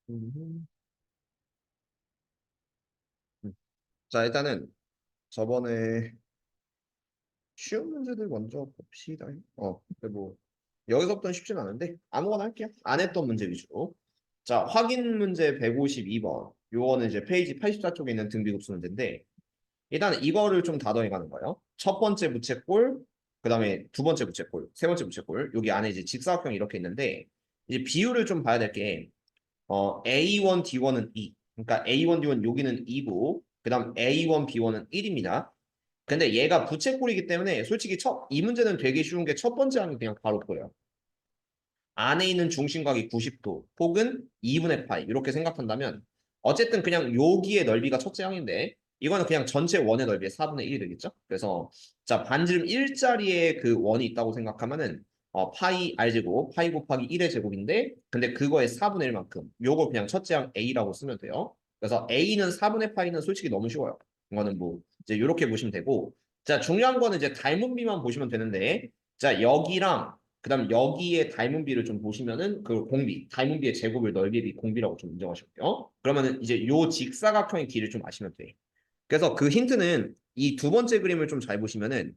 음. 음. 자, 일단은 저번에 쉬운 문제들 먼저 봅시다. 근데 뭐 여기서부터는 쉽진 않은데 아무거나 할게요. 안 했던 문제 위주로. 자, 확인 문제 152번. 요거는 이제 페이지 84쪽에 있는 등비급수 문제인데 일단 이거를 좀 다뤄해 가는 거예요. 첫 번째 부채꼴, 그다음에 두 번째 부채꼴, 세 번째 부채꼴. 여기 안에 이제 직사각형이 이렇게 있는데 이제 비율을 좀 봐야 될 게 A1, D1은 2. 그러니까 A1, D1 여기는 2고 그다음 A1, B1은 1입니다. 근데 얘가 부채꼴이기 때문에 솔직히 이 문제는 되게 쉬운 게 첫 번째 항이 그냥 바로 보여요. 안에 있는 중심각이 90도 혹은 2분의 파이 이렇게 생각한다면 어쨌든 그냥 여기의 넓이가 첫째 항인데 이거는 그냥 전체 원의 넓이의 4분의 1이 되겠죠? 그래서 자 반지름 1자리에 그 원이 있다고 생각하면은 파이 r제곱 파이 곱하기 1의 제곱인데 근데 그거의 4분의 1만큼 요거 그냥 첫째 항 a라고 쓰면 돼요. 그래서 a는 4분의 파이는 솔직히 너무 쉬워요. 이거는 뭐 이제 이렇게 보시면 되고 자 중요한 거는 이제 닮은 비만 보시면 되는데 자 여기랑 그다음 여기에 닮은 비를 좀 보시면은 그 공비, 닮은 비의 제곱을 넓이의 비 공비라고 좀 인정하시고요. 그러면은 이제 요 직사각형의 길을 좀 아시면 돼. 그래서 그 힌트는 이 두 번째 그림을 좀 잘 보시면은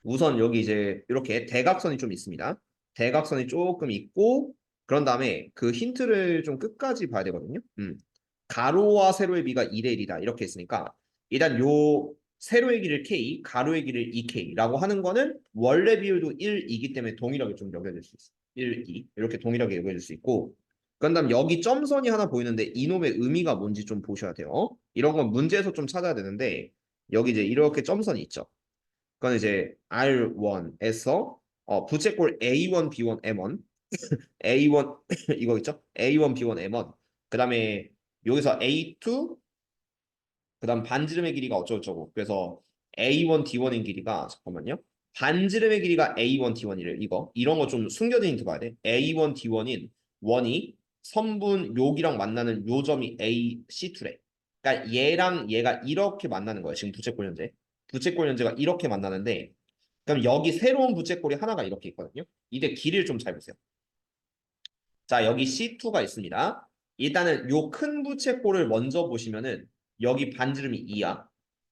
우선 여기 이제 이렇게 대각선이 좀 있습니다. 대각선이 조금 있고 그런 다음에 그 힌트를 좀 끝까지 봐야 되거든요. 가로와 세로의 비가 2대 1이다 이렇게 했으니까 일단 요 세로의 길을 k, 가로의 길을 2k라고 하는 거는 원래 비율도 1이기 때문에 동일하게 좀 여겨질 수 있어. 1, 2 이렇게 동일하게 여겨질 수 있고 그다음 여기 점선이 하나 보이는데 이놈의 의미가 뭔지 좀 보셔야 돼요. 이런 건 문제에서 좀 찾아야 되는데 여기 이제 이렇게 점선이 있죠. 그건 이제 R1에서 부채꼴 A1, B1, M1, A1 이거 있죠? A1, B1, M1. 그다음에 여기서 A2 그다음 반지름의 길이가 어쩌고저쩌고. 그래서 A1, D1인 길이가 잠깐만요. 반지름의 길이가 A1, D1이래. 이거 이런 거 좀 숨겨진 힌트 봐야 돼. A1, D1인 원이 선분 여기랑 만나는 요 점이 A, C2래. 그러니까 얘랑 얘가 이렇게 만나는 거예요. 지금 부채꼴 현재. 부채꼴 현재가 이렇게 만나는데 그럼 여기 새로운 부채꼴이 하나가 이렇게 있거든요. 이때 길이를 좀 잘 보세요. 자, 여기 C2가 있습니다. 일단은 요 큰 부채꼴을 먼저 보시면은 여기 반지름이 2야.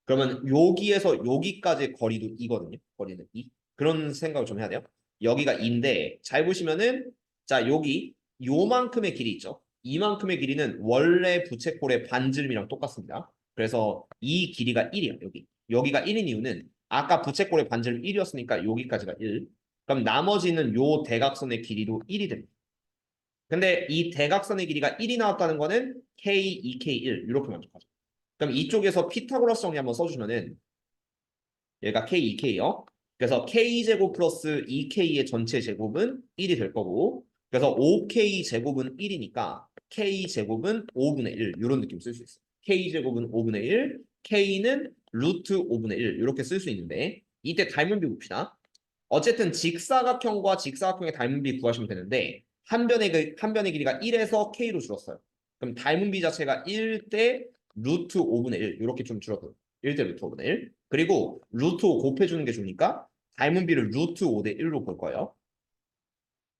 그러면 여기에서 여기까지 거리도 2거든요. 거리는 2. 그런 생각을 좀 해야 돼요. 여기가 2인데 잘 보시면은 자, 여기 요만큼의 길이 있죠. 이만큼의 길이는 원래 부채꼴의 반지름이랑 똑같습니다. 그래서 이 길이가 1이야, 여기. 여기가 1인 이유는 아까 부채꼴의 반지름 1이었으니까 여기까지가 1. 그럼 나머지는 요 대각선의 길이도 1이 됩니다. 근데 이 대각선의 길이가 1이 나왔다는 거는 K, 2K1 이렇게 만족하죠. 그럼 이쪽에서 피타고라스 정리 한번 써주면은 얘가 K, 2K요. 그래서 K제곱 플러스 2K의 전체 제곱은 1이 될 거고 그래서 5K제곱은 1이니까 K제곱은 5분의 1 이런 느낌 쓸 수 있어요. K제곱은 5분의 1, K는 루트 5분의 1 이렇게 쓸 수 있는데 이때 닮은 비 봅시다. 어쨌든 직사각형과 직사각형의 닮은 비 구하시면 되는데 한 변의 길이가 1에서 K로 줄었어요. 그럼 닮은 비 자체가 1대 루트 5분의 1 이렇게 좀 줄어들어요. 1대 루트 5분의 1. 그리고 루트 5 곱해주는 게 좋으니까 닮은 비를 루트 5대 1로 볼 거예요.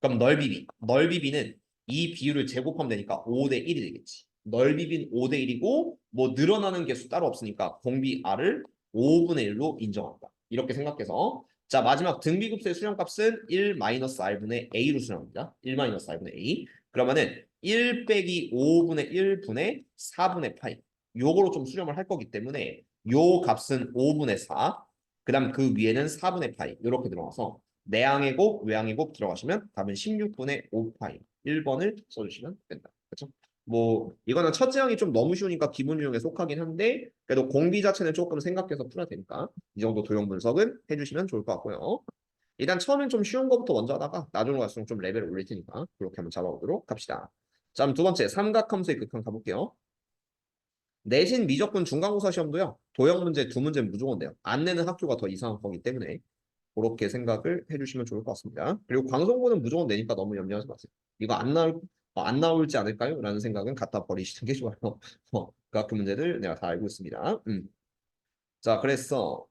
그럼 넓이비. 넓이비는 이 비율을 제곱하면 되니까 5대 1이 되겠지. 넓이비는 5대 1이고 뭐 늘어나는 개수 따로 없으니까 공비 R을 5분의 1로 인정한다. 이렇게 생각해서 자 마지막 등비급수의 수렴값은 1-R분의 A로 수렴합니다. 1-R분의 A. 그러면은 1 빼기 5분의 1분의 4분의 파이. 요거로 좀 수렴을 할 거기 때문에 요 값은 5분의 4. 그 다음 그 위에는 4분의 파이. 이렇게 들어가서 내항의 곱, 외항의 곱 들어가시면 답은 16분의 5파이 1번을 써주시면 된다. 그렇죠? 뭐 이거는 첫째 항이 좀 너무 쉬우니까 기본 유형에 속하긴 한데 그래도 공비 자체는 조금 생각해서 풀어야 되니까 이 정도 도형 분석은 해주시면 좋을 것 같고요. 일단 처음엔 좀 쉬운 거부터 먼저 하다가 나중으로 갈수록 좀 레벨을 올릴 테니까 그렇게 한번 잡아보도록 합시다. 자, 그럼 두 번째 삼각함수의 극한 가볼게요. 내신 미적분 중간고사 시험도요. 도형 문제 두 문제는 무조건 돼요. 안 내는 학교가 더 이상한 거기 때문에 그렇게 생각을 해주시면 좋을 것 같습니다. 그리고 광성고는 무조건 내니까 너무 염려하지 마세요. 이거 안 나올지 않을까요? 라는 생각은 갖다 버리시는 게 좋아요. 그 문제들 내가 다 알고 있습니다. 자, 그래서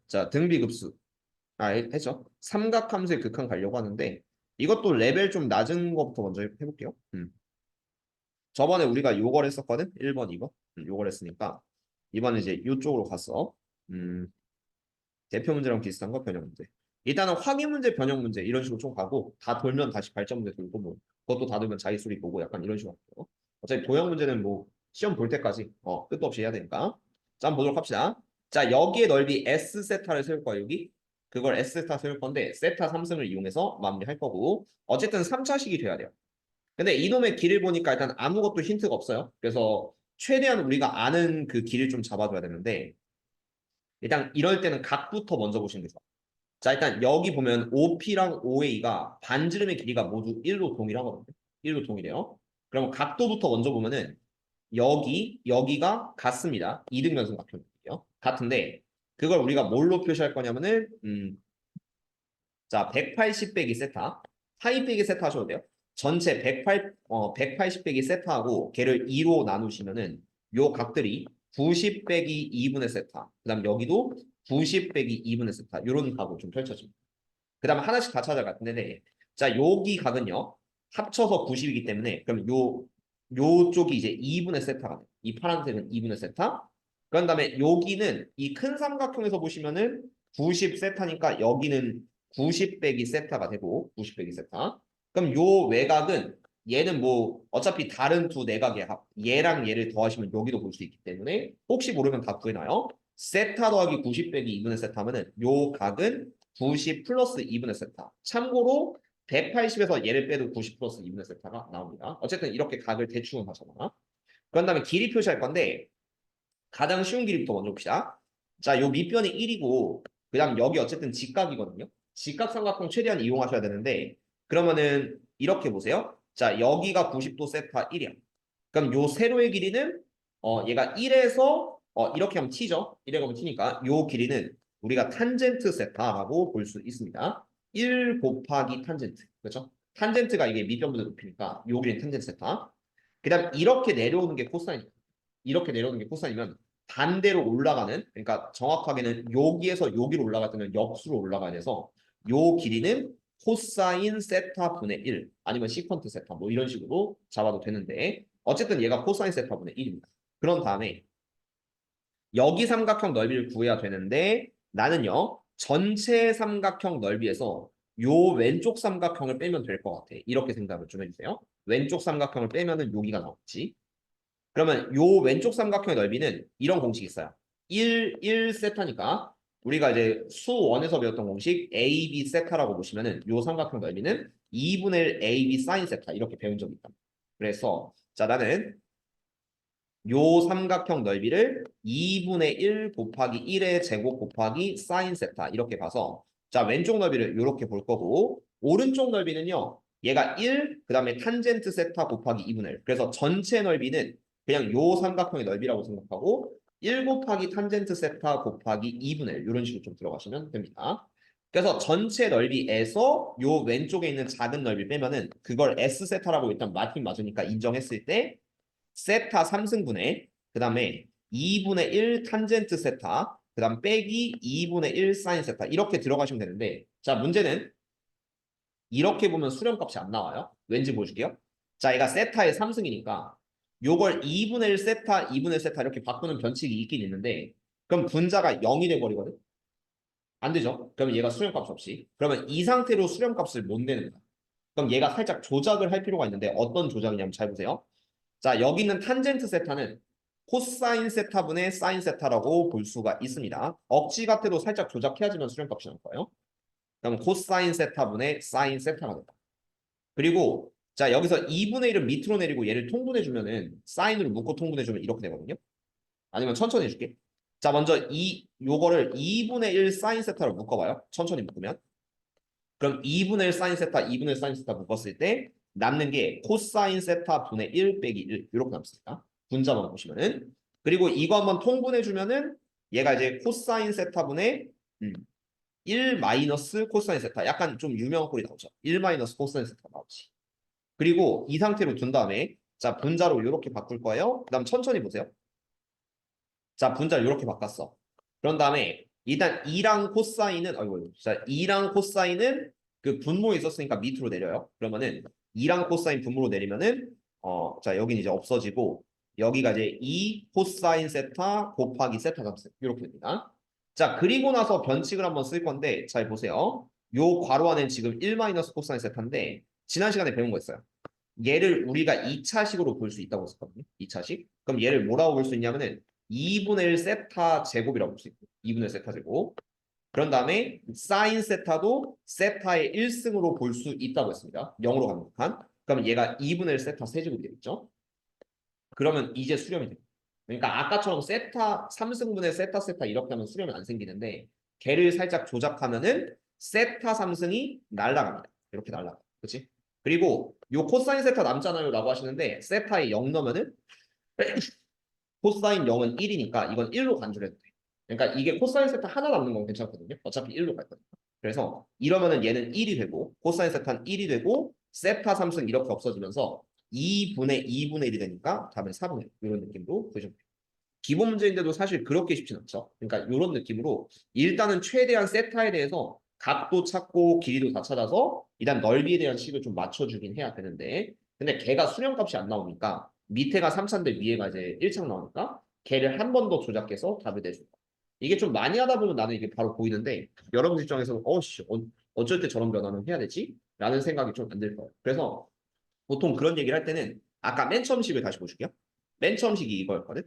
자 등비급수 했죠. 삼각함수의 극한 가려고 하는데 이것도 레벨 좀 낮은 거부터 먼저 해볼게요. 저번에 우리가 요걸 했었거든? 1번, 2번. 요걸 했으니까 이번에 이제 요쪽으로 갔어. 음, 대표 문제랑 비슷한 거 변형 문제. 일단은 확인 문제, 변형 문제 이런 식으로 좀 가고 다 돌면 다시 발전 문제 돌고 뭐 그것도 다 돌면 자기 소리 보고 약간 이런 식으로 할게요. 어차피 도형 문제는 뭐 시험 볼 때까지 끝도 없이 해야 되니까. 자, 한번 보도록 합시다. 자, 여기에 넓이 S 세타를 세울 거야, 여기. 그걸 S 세타 세울 건데 세타 3승을 이용해서 마무리할 거고 어쨌든 3차식이 돼야 돼요. 근데 이놈의 길을 보니까 일단 아무것도 힌트가 없어요. 그래서 최대한 우리가 아는 그 길을 좀 잡아줘야 되는데 일단 이럴 때는 각부터 먼저 보시는 게 좋아. 자, 일단 여기 보면 OP랑 OA가 반지름의 길이가 모두 1로 동일하거든요. 1로 동일해요. 그럼 각도부터 먼저 보면은 여기가 같습니다. 이등변성각형이에요. 같은데 그걸 우리가 뭘로 표시할 거냐면은 자, 180 빼기 세타. 하이 빼기 세타 하셔도 돼요. 전체 180 빼기 세타하고 걔를 2로 나누시면은 요 각들이 90 빼기 2분의 세타. 그다음 여기도 90 빼기 2분의 세타. 요런 각으로 좀 펼쳐집니다. 그다음 하나씩 다 찾아갈 텐데 자, 여기 각은요. 합쳐서 90이기 때문에 그럼 요쪽이 이제 2분의 세타가 돼요. 이 파란색은 2분의 세타. 그런 다음에 여기는 이 큰 삼각형에서 보시면은 90 세타니까 여기는 90 빼기 세타가 되고 90 빼기 세타. 그럼 요 외곽은 얘는 뭐 어차피 다른 두 내각의 합 얘랑 얘를 더하시면 여기도 볼 수 있기 때문에 혹시 모르면 다 구해놔요. 세타 더하기 90 빼기 2분의 세타면은 요 각은 90 플러스 2분의 세타. 참고로 180에서 얘를 빼도 90 플러스 2분의 세타가 나옵니다. 어쨌든 이렇게 각을 대충은 하잖아. 그런 다음에 길이 표시할 건데 가장 쉬운 길이부터 먼저 봅시다. 자, 요 밑변이 1이고 그 다음 여기 어쨌든 직각이거든요. 직각삼각형 최대한 이용하셔야 되는데 그러면은 이렇게 보세요. 자, 여기가 90도 세타 1이야. 그럼 요 세로의 길이는 얘가 1에서 이렇게 하면 t죠. 1에 가면 t니까 요 길이는 우리가 탄젠트 세타라고 볼 수 있습니다. 1 곱하기 탄젠트. 그렇죠? 탄젠트가 이게 밑변보다 높이니까 요 길이는 탄젠트 세타. 그다음 이렇게 내려오는 게 코사인이에요. 이렇게 내려오는 게 코사인이면 반대로 올라가는 그러니까 정확하게는 여기에서 여기로 올라갈 때는 역수로 올라가야 돼서 요 길이는 코사인 세타 분의 1 아니면 시컨트 세타 뭐 이런 식으로 잡아도 되는데 어쨌든 얘가 코사인 세타 분의 1입니다. 그런 다음에 여기 삼각형 넓이를 구해야 되는데 나는요 전체 삼각형 넓이에서 요 왼쪽 삼각형을 빼면 될 것 같아. 이렇게 생각을 좀 해주세요. 왼쪽 삼각형을 빼면은 여기가 나오지. 그러면 요 왼쪽 삼각형의 넓이는 이런 공식이 있어요. 1 세타니까 우리가 이제 수1에서 배웠던 공식 AB 세타라고 보시면은 요 삼각형 넓이는 2분의 1 AB 사인 세타 이렇게 배운 적이 있다. 그래서 자 나는 요 삼각형 넓이를 2분의 1 곱하기 1의 제곱 곱하기 사인 세타 이렇게 봐서 자 왼쪽 넓이를 이렇게 볼 거고 오른쪽 넓이는요 얘가 1, 그 다음에 탄젠트 세타 곱하기 2분의 1 그래서 전체 넓이는 그냥 요 삼각형의 넓이라고 생각하고 1 곱하기 탄젠트 세타 곱하기 2분의 1 이런 식으로 좀 들어가시면 됩니다. 그래서 전체 넓이에서 요 왼쪽에 있는 작은 넓이 빼면은 그걸 S 세타라고 일단 맞긴 맞으니까 인정했을 때 세타 3승분의 그 다음에 2분의 1 탄젠트 세타 그 다음 빼기 2분의 1 사인 세타 이렇게 들어가시면 되는데 자 문제는 이렇게 보면 수렴값이 안 나와요. 왠지 보여줄게요. 자 얘가 세타의 3승이니까 요걸 2분의 1 세타 2분의 1 세타 이렇게 바꾸는 변칙이 있긴 있는데 그럼 분자가 0이 돼버리거든. 안 되죠. 그러면 얘가 수렴값 없이 그러면 이 상태로 수렴값을 못 내는 거야. 그럼 얘가 살짝 조작을 할 필요가 있는데 어떤 조작이냐면 잘 보세요. 자, 여기 있는 탄젠트 세타는 코사인 세타분의 사인 세타라고 볼 수가 있습니다. 억지 같아도 살짝 조작해야지만 수렴값이 나올 거예요. 그럼 코사인 세타분의 사인 세타가 된다. 그리고 자 여기서 2분의 1을 밑으로 내리고 얘를 통분해주면은 사인으로 묶고 통분해주면 이렇게 되거든요. 아니면 천천히 해줄게. 자 먼저 요거를 2분의 1 사인 세타로 묶어봐요. 천천히 묶으면. 그럼 2분의 1 사인 세타, 2분의 1 사인 세타 묶었을 때 남는 게 코사인 세타 분의 1 빼기 1 이렇게 남습니다. 분자만 보시면은. 그리고 이거 한번 통분해주면은 얘가 이제 코사인 세타 분의 1 마이너스 코사인 세타. 약간 좀 유명한 꼴이 나오죠. 1 마이너스 코사인 세타 나오지. 그리고 이 상태로 둔 다음에 자 분자로 이렇게 바꿀 거예요. 그 다음 천천히 보세요. 자 분자를 이렇게 바꿨어. 그런 다음에 일단 2랑 코사인은 자 2랑 코사인은 그 분모에 있었으니까 밑으로 내려요. 그러면은 2랑 코사인 분모로 내리면은 자 여기는 이제 없어지고 여기가 이제 2 코사인 세타 곱하기 세타 잡스 이렇게 됩니다. 자 그리고 나서 변칙을 한번 쓸 건데 잘 보세요. 요 괄호 안엔 지금 1 마이너스 코사인 세타인데 지난 시간에 배운 거 있어요. 얘를 우리가 2차식으로 볼 수 있다고 했었거든요. 2차식. 그럼 얘를 뭐라고 볼 수 있냐면은 2분의 1 세타 제곱이라고 볼 수 있고 2분의 1 세타 제곱. 그런 다음에 사인 세타도 세타의 1승으로 볼 수 있다고 했습니다. 0으로 감독한. 그럼 얘가 2분의 1 세타 세제곱이 되겠죠. 그러면 이제 수렴이 됩니다. 그러니까 아까처럼 세타 3승분의 세타 세타 이렇게 하면 수렴이 안 생기는데 걔를 살짝 조작하면은 세타 3승이 날라갑니다. 이렇게 날라가. 그렇지? 그리고 요 코사인 세타 남잖아요 라고 하시는데 세타에 0 넣으면은 코사인 0은 1이니까 이건 1로 간주해도 돼. 그러니까 이게 코사인 세타 하나 남는 건 괜찮거든요. 어차피 1로 갈 거니까. 그래서 이러면은 얘는 1이 되고 코사인 세타는 1이 되고 세타 3승 이렇게 없어지면서 2분의 2분의 1이 되니까 답은 4분의 1 이런 느낌으로 보시면 돼요. 기본 문제인데도 사실 그렇게 쉽진 않죠. 그러니까 이런 느낌으로 일단은 최대한 세타에 대해서 각도 찾고 길이도 다 찾아서 일단 넓이에 대한 식을 좀 맞춰주긴 해야 되는데 근데 걔가 수렴값이 안 나오니까 밑에가 3차인데 위에가 이제 1창 나오니까 걔를 한 번 더 조작해서 답을 내준다. 이게 좀 많이 하다 보면 나는 이게 바로 보이는데 여러분 입장에서는 어쩔 때 저런 변화는 해야 되지? 라는 생각이 좀 안 들 거예요. 그래서 보통 그런 얘기를 할 때는 아까 맨 처음 식을 다시 보실게요. 맨 처음 식이 이거였거든.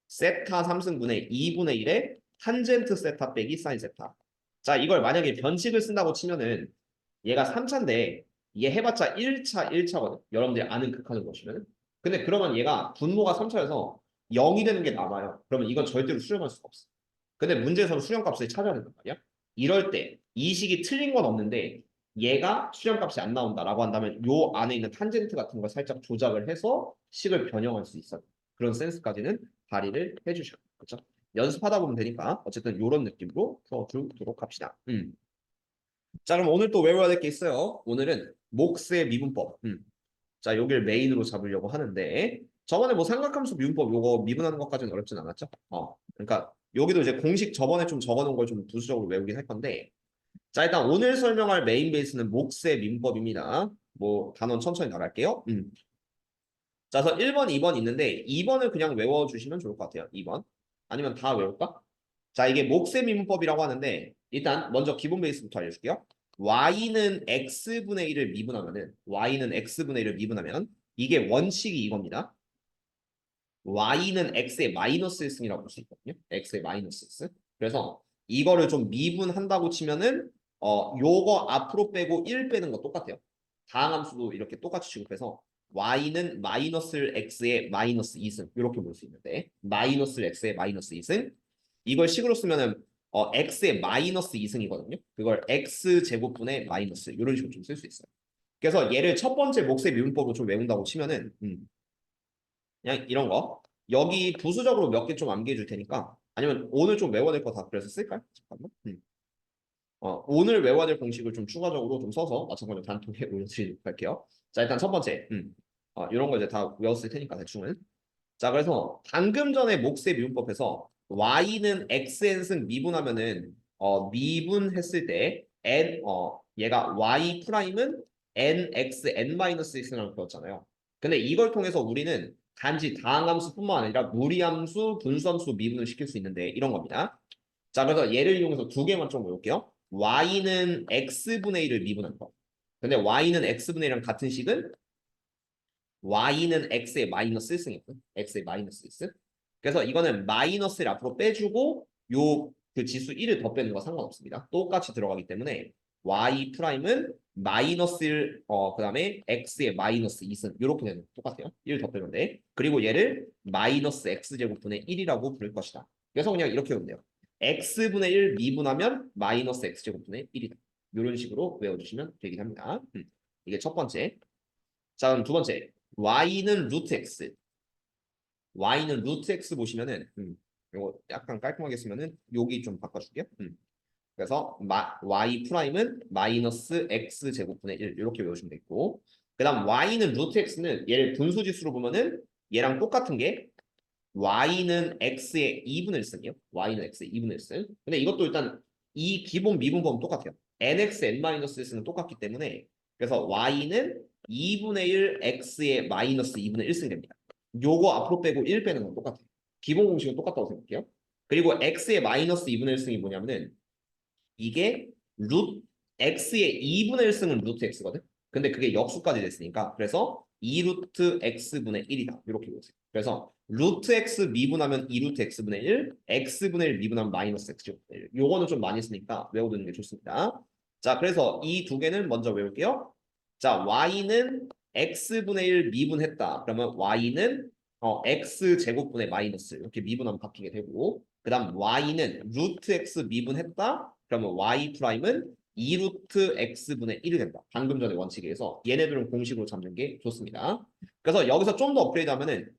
세타 3승분의 2분의 1의 탄젠트 세타 빼기 사인 세타. 자, 이걸 만약에 변식을 쓴다고 치면은 얘가 3차인데 얘 해봤자 1차 1차거든. 여러분들이 아는 극한을 보시면은. 근데 그러면 얘가 분모가 3차여서 0이 되는 게 남아요. 그러면 이건 절대로 수렴할 수가 없어. 근데 문제에서는 수렴값을 찾아야 된단 말이야. 이럴 때 이 식이 틀린 건 없는데 얘가 수렴값이 안 나온다라고 한다면 요 안에 있는 탄젠트 같은 걸 살짝 조작을 해서 식을 변형할 수 있어요. 그런 센스까지는 발휘를 해주셔. 그렇죠? 연습하다 보면 되니까 어쨌든 이런 느낌으로 풀어주도록 합시다. 자 그럼 오늘 또 외워야 될 게 있어요. 오늘은 몫의 미분법. 자 여기를 메인으로 잡으려고 하는데 저번에 뭐 삼각함수 미분법 요거 미분하는 것까지는 어렵진 않았죠? 그러니까 여기도 이제 공식 저번에 좀 적어놓은 걸 좀 부수적으로 외우긴 할 건데 자 일단 오늘 설명할 메인 베이스는 몫의 미분법입니다. 뭐 단원 천천히 나갈게요. 자, 그래서 1번, 2번 있는데 2번을 그냥 외워주시면 좋을 것 같아요. 2번. 아니면 다 외울까? 자, 이게 몫의 미분법이라고 하는데 일단 먼저 기본 베이스부터 알려줄게요. y는 x분의 1을 미분하면은 y는 x분의 1을 미분하면 이게 원칙이 이겁니다. y는 x의 마이너스 1승이라고 볼 수 있거든요. x의 마이너스 1승. 그래서 이거를 좀 미분한다고 치면은 요거 앞으로 빼고 1 빼는 거 똑같아요. 다항함수도 이렇게 똑같이 취급해서 y는 마이너스 x의 마이너스 2승 이렇게 볼 수 있는데 마이너스 x의 마이너스 2승 이걸 식으로 쓰면은 x의 마이너스 2승이거든요. 그걸 x 제곱분의 마이너스 이런 식으로 좀 쓸 수 있어요. 그래서 얘를 첫 번째 몫의 미분법으로 좀 외운다고 치면은 그냥 이런 거 여기 부수적으로 몇 개 좀 암기해 줄 테니까 아니면 오늘 좀 외워야 될 거 다 그래서 쓸까요? 잠깐만. 오늘 외워야 될 공식을 좀 추가적으로 좀 써서 마찬가지로 단톡에 올려드리도록 할게요. 자 일단 첫 번째 이런 거 이제 다 외웠을 테니까 대충은 자 그래서 방금 전에 몫의 미분법에서 y는 xn승 미분하면은 미분했을 때 얘가 y 프라임은 nx n-x라고 배웠잖아요. 근데 이걸 통해서 우리는 단지 다항함수뿐만 아니라 무리함수, 분수함수 미분을 시킬 수 있는데 이런 겁니다. 자 그래서 얘를 이용해서 두 개만 좀 외울게요. y는 x분의 1을 미분한 거. 근데 y는 x분의 1이랑 같은 식은 y는 x의 마이너스 1승이거든. x의 마이너스 1승. 그래서 이거는 마이너스를 앞으로 빼주고 요 그 지수 1을 더 빼는 거 상관없습니다. 똑같이 들어가기 때문에 y 프라임은 마이너스 1, 그 다음에 x의 마이너스 2승 이렇게 되는 거 똑같아요. 1 더 빼면 돼. 그리고 얘를 마이너스 x제곱분의 1이라고 부를 것이다. 그래서 그냥 이렇게 외우면 돼요. x분의 1 미분하면 마이너스 x제곱분의 1이다. 이런 식으로 외워주시면 되긴 합니다. 이게 첫 번째. 자 그럼 두 번째. y는 루트 x. y는 루트 x 보시면은 이거 약간 깔끔하게 쓰면은 여기 좀 바꿔줄게요. 그래서 y 프라임은 마이너스 x 제곱분의 1 이렇게 외우시면 되고 그다음 y는 루트 x는 얘를 분수지수로 보면은 얘랑 똑같은 게 y는 x의 2분의 1승이에요. y는 x의 2분의 1승. 근데 이것도 일단 이 기본 미분법은 똑같아요. nx n-s는 똑같기 때문에 그래서 y는 2분의 1 x의 마이너스 2분의 1승이 됩니다. 요거 앞으로 빼고 1 빼는 건 똑같아요. 기본 공식은 똑같다고 생각해요. 그리고 x의 마이너스 2분의 1승이 뭐냐면은 이게 루트 x의 2분의 1승은 루트 x거든. 근데 그게 역수까지 됐으니까 그래서 2루트 x분의 1이다. 이렇게 보세요. 그래서 루트 x 미분하면 2루트 x분의 1, x분의 1 미분하면 마이너스 x분의 1. 요거는 좀 많이 쓰니까 외워두는 게 좋습니다. 자, 그래서 이 두 개는 먼저 외울게요. 자, y는 x분의 1 미분했다. 그러면 y는 x 제곱분의 마이너스 이렇게 미분하면 바뀌게 되고 그 다음 y는 루트 x 미분했다. 그러면 y 프라임은 2루트 x분의 1이 된다. 방금 전에 원칙에 의해서 얘네들은 공식으로 잡는 게 좋습니다. 그래서 여기서 좀 더 업그레이드 하면은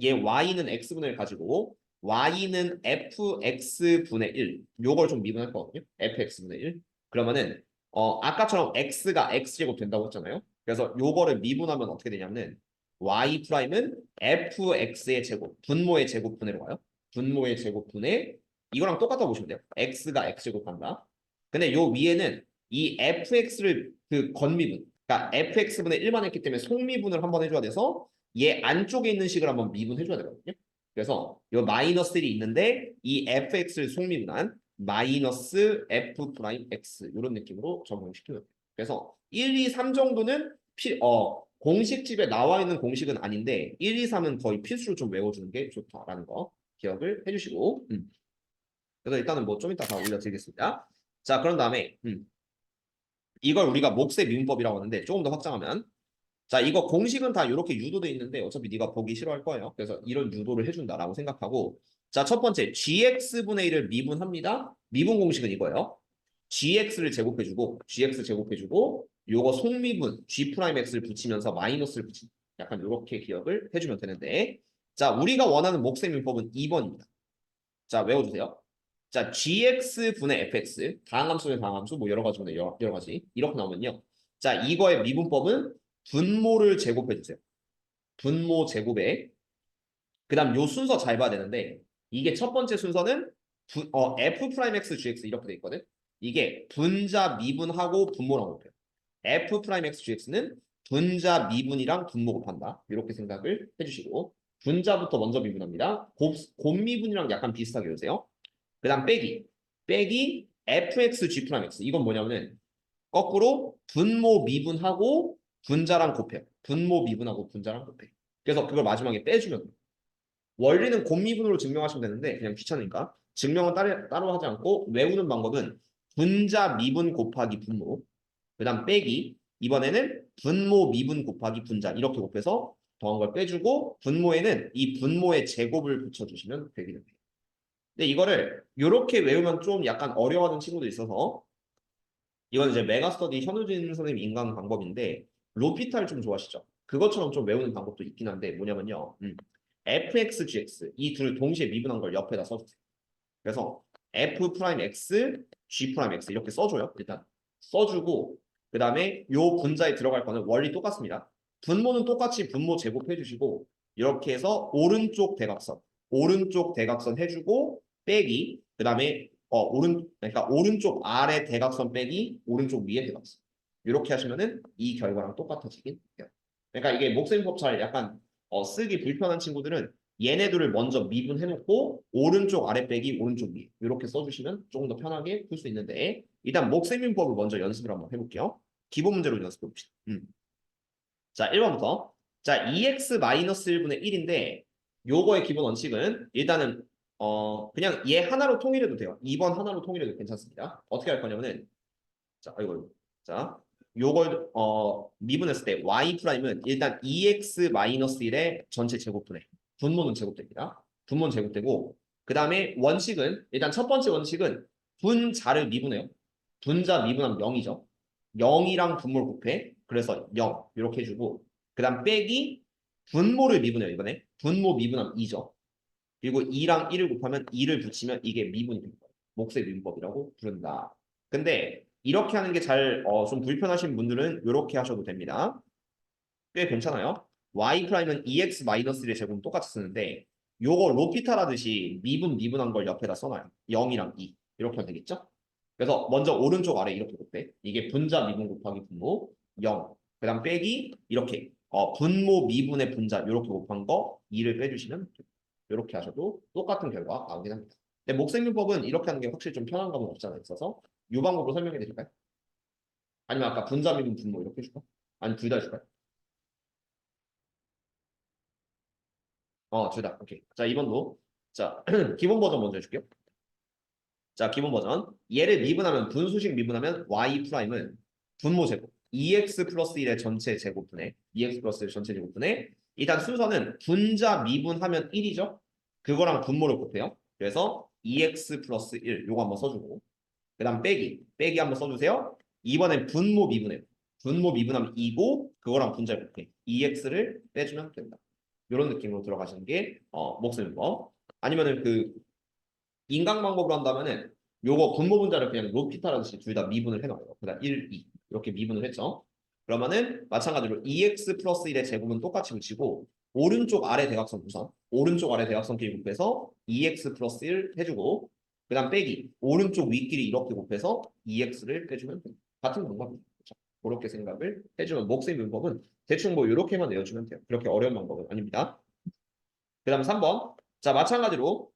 얘 y는 x분의 1 가지고 y는 fx분의 1 요걸 좀 미분할 거거든요. fx분의 1 그러면은 아까처럼 x가 x제곱 된다고 했잖아요. 그래서 요거를 미분하면 어떻게 되냐면은 y 프라임은 fx의 제곱 분모의 제곱분해로 가요. 분모의 제곱분해 이거랑 똑같다고 보시면 돼요. x가 x제곱 한다. 근데 요 위에는 이 fx를 그 건미분 그러니까 fx분의 1만 했기 때문에 속미분을 한번 해줘야 돼서 얘 안쪽에 있는 식을 한번 미분해줘야 되거든요. 그래서 요 마이너스 1이 있는데 이 fx를 속미분한 마이너스 f 프라임 x 이런 느낌으로 적용시키면 돼요. 그래서 1, 2, 3 정도는 공식집에 나와 있는 공식은 아닌데 1, 2, 3은 거의 필수로 좀 외워주는 게 좋다라는 거 기억을 해주시고 그래서 일단은 뭐 좀 이따 다 올려드리겠습니다. 자, 그런 다음에 이걸 우리가 몫의 미분법이라고 하는데 조금 더 확장하면 자, 이거 공식은 다 이렇게 유도돼 있는데 어차피 네가 보기 싫어할 거예요. 그래서 이런 유도를 해준다라고 생각하고 자, 첫 번째 gx분의 1을 미분합니다. 미분 공식은 이거예요. gx를 제곱해주고 gx 제곱해주고 요거 속미분 g'x를 붙이면서 마이너스를 붙이는 약간 이렇게 기억을 해주면 되는데 자, 우리가 원하는 몫의 미분법은 2번입니다. 자, 외워주세요. 자, gx분의 fx 다항함수의 다항함수 뭐 여러 가지 여러 가지 이렇게 나오면요. 자, 이거의 미분법은 분모를 제곱해 주세요. 분모 제곱에 그다음 요 순서 잘 봐야 되는데 이게 첫 번째 순서는 f 프라임 x gx 이렇게 돼 있거든. 이게 분자 미분하고 분모랑 곱해요. f 프라임 x gx는 분자 미분이랑 분모 곱한다. 이렇게 생각을 해주시고 분자부터 먼저 미분합니다. 곱미분이랑 약간 비슷하게 해주세요. 그다음 빼기 fx g 프라임 x 이건 뭐냐면은 거꾸로 분모 미분하고 분자랑 곱해요. 분모 미분하고 분자랑 곱해. 그래서 그걸 마지막에 빼주면 돼요. 원리는 곱미분으로 증명하시면 되는데 그냥 귀찮으니까 증명은 따로 하지 않고 외우는 방법은 분자 미분 곱하기 분모 그 다음 빼기 이번에는 분모 미분 곱하기 분자 이렇게 곱해서 더한 걸 빼주고 분모에는 이 분모의 제곱을 붙여주시면 되기는 돼요. 근데 이거를 이렇게 외우면 좀 약간 어려워하는 친구도 있어서 이건 이제 메가스터디 현우진 선생님 인강 방법인데 로피탈 좀 좋아하시죠? 그것처럼 좀 외우는 방법도 있긴 한데 뭐냐면요. fx, gx 이 둘 동시에 미분한 걸 옆에다 써주세요. 그래서 f 프라임 x, g 프라임 x 이렇게 써줘요. 일단 써주고 그 다음에 요 분자에 들어갈 거는 원리 똑같습니다. 분모는 똑같이 분모 제곱해 주시고 이렇게 해서 오른쪽 대각선 해주고 빼기 그 다음에 그러니까 오른쪽 아래 대각선 빼기 오른쪽 위에 대각선 이렇게 하시면은 이 결과랑 똑같아지긴 해요. 그러니까 이게 목셈법 잘 약간 쓰기 불편한 친구들은 얘네들을 먼저 미분해놓고 오른쪽 아래 빼기 오른쪽 위 이렇게 써주시면 조금 더 편하게 풀 수 있는데 일단 목셈인법을 먼저 연습을 한번 해볼게요. 기본 문제로 연습해 봅시다. 자, 1번부터 자 2x-1분의 1인데 요거의 기본 원칙은 일단은 그냥 얘 하나로 통일해도 돼요. 2번 하나로 통일해도 괜찮습니다. 어떻게 할 거냐면은 자, 자, 요걸 미분했을 때 y 프라임은 일단 2x-1의 전체 제곱분해 분모는 제곱됩니다. 분모는 제곱되고 그 다음에 원칙은 일단 첫 번째 원칙은 분자를 미분해요. 분자 미분하면 0이죠. 0이랑 분모를 곱해. 그래서 0 이렇게 해주고 그 다음 빼기 분모를 미분해요. 이번에 분모 미분하면 2죠. 그리고 2랑 1을 곱하면 2를 붙이면 이게 미분이 됩니다. 몫의 미분법이라고 부른다. 근데 이렇게 하는 게 좀 불편하신 분들은 이렇게 하셔도 됩니다. 꽤 괜찮아요. y 프라임은 2x-1의 제곱은 똑같이 쓰는데 요거 로피탈 하듯이 미분한 걸 옆에다 써놔요. 0이랑 2 이렇게 하면 되겠죠? 그래서 먼저 오른쪽 아래 이렇게 곱해. 이게 분자 미분 곱하기 분모 0. 그다음 빼기 이렇게 분모 미분의 분자 이렇게 곱한 거 2를 빼주시면 돼요. 이렇게 하셔도 똑같은 결과 나오긴 합니다. 근데 목생윤법은 이렇게 하는 게 확실히 좀 편한 감은 없잖아 있어서 이 방법으로 설명해 드릴까요? 아니면 아까 분자 미분 분모 이렇게 해줄까? 아니 둘 다 해줄까요? 둘 다. 오케이. 자, 2번도. 자, 기본 버전 먼저 해줄게요. 자, 기본 버전. 얘를 미분하면 분수식 미분하면 y 프라임은 분모 제곱 2x 플러스 1의 전체 제곱분의 2x 플러스 1 전체 제곱분의 일단 순서는 분자 미분하면 1이죠. 그거랑 분모를 곱해요. 그래서 2x 플러스 1 요거 한번 써주고 그다음 빼기 한번 써주세요. 이번엔 분모 미분해요. 분모 미분하면 2고 그거랑 분자를 곱해 2x를 빼주면 된다. 이런 느낌으로 들어가시는 게 목소리 법. 아니면은 그 인강 방법으로 한다면은 요거 분모 분자를 그냥 로피타라듯이 둘 다 미분을 해놔요. 그다음 1, 2 이렇게 미분을 했죠. 그러면은 마찬가지로 2x 플러스 1의 제곱은 똑같이 붙이고 오른쪽 아래 대각선 우선 오른쪽 아래 대각선끼리 곱해서 2x 플러스 1 해주고 그다음 빼기 오른쪽 윗끼리 이렇게 곱해서 2x를 빼주면 됩니다. 같은 방법입니다. 그렇죠? 그렇게 생각을 해주면 목세 문법은 대충 뭐 이렇게만 내어주면 돼요. 그렇게 어려운 방법은 아닙니다. 그다음 3번. 자, 마찬가지로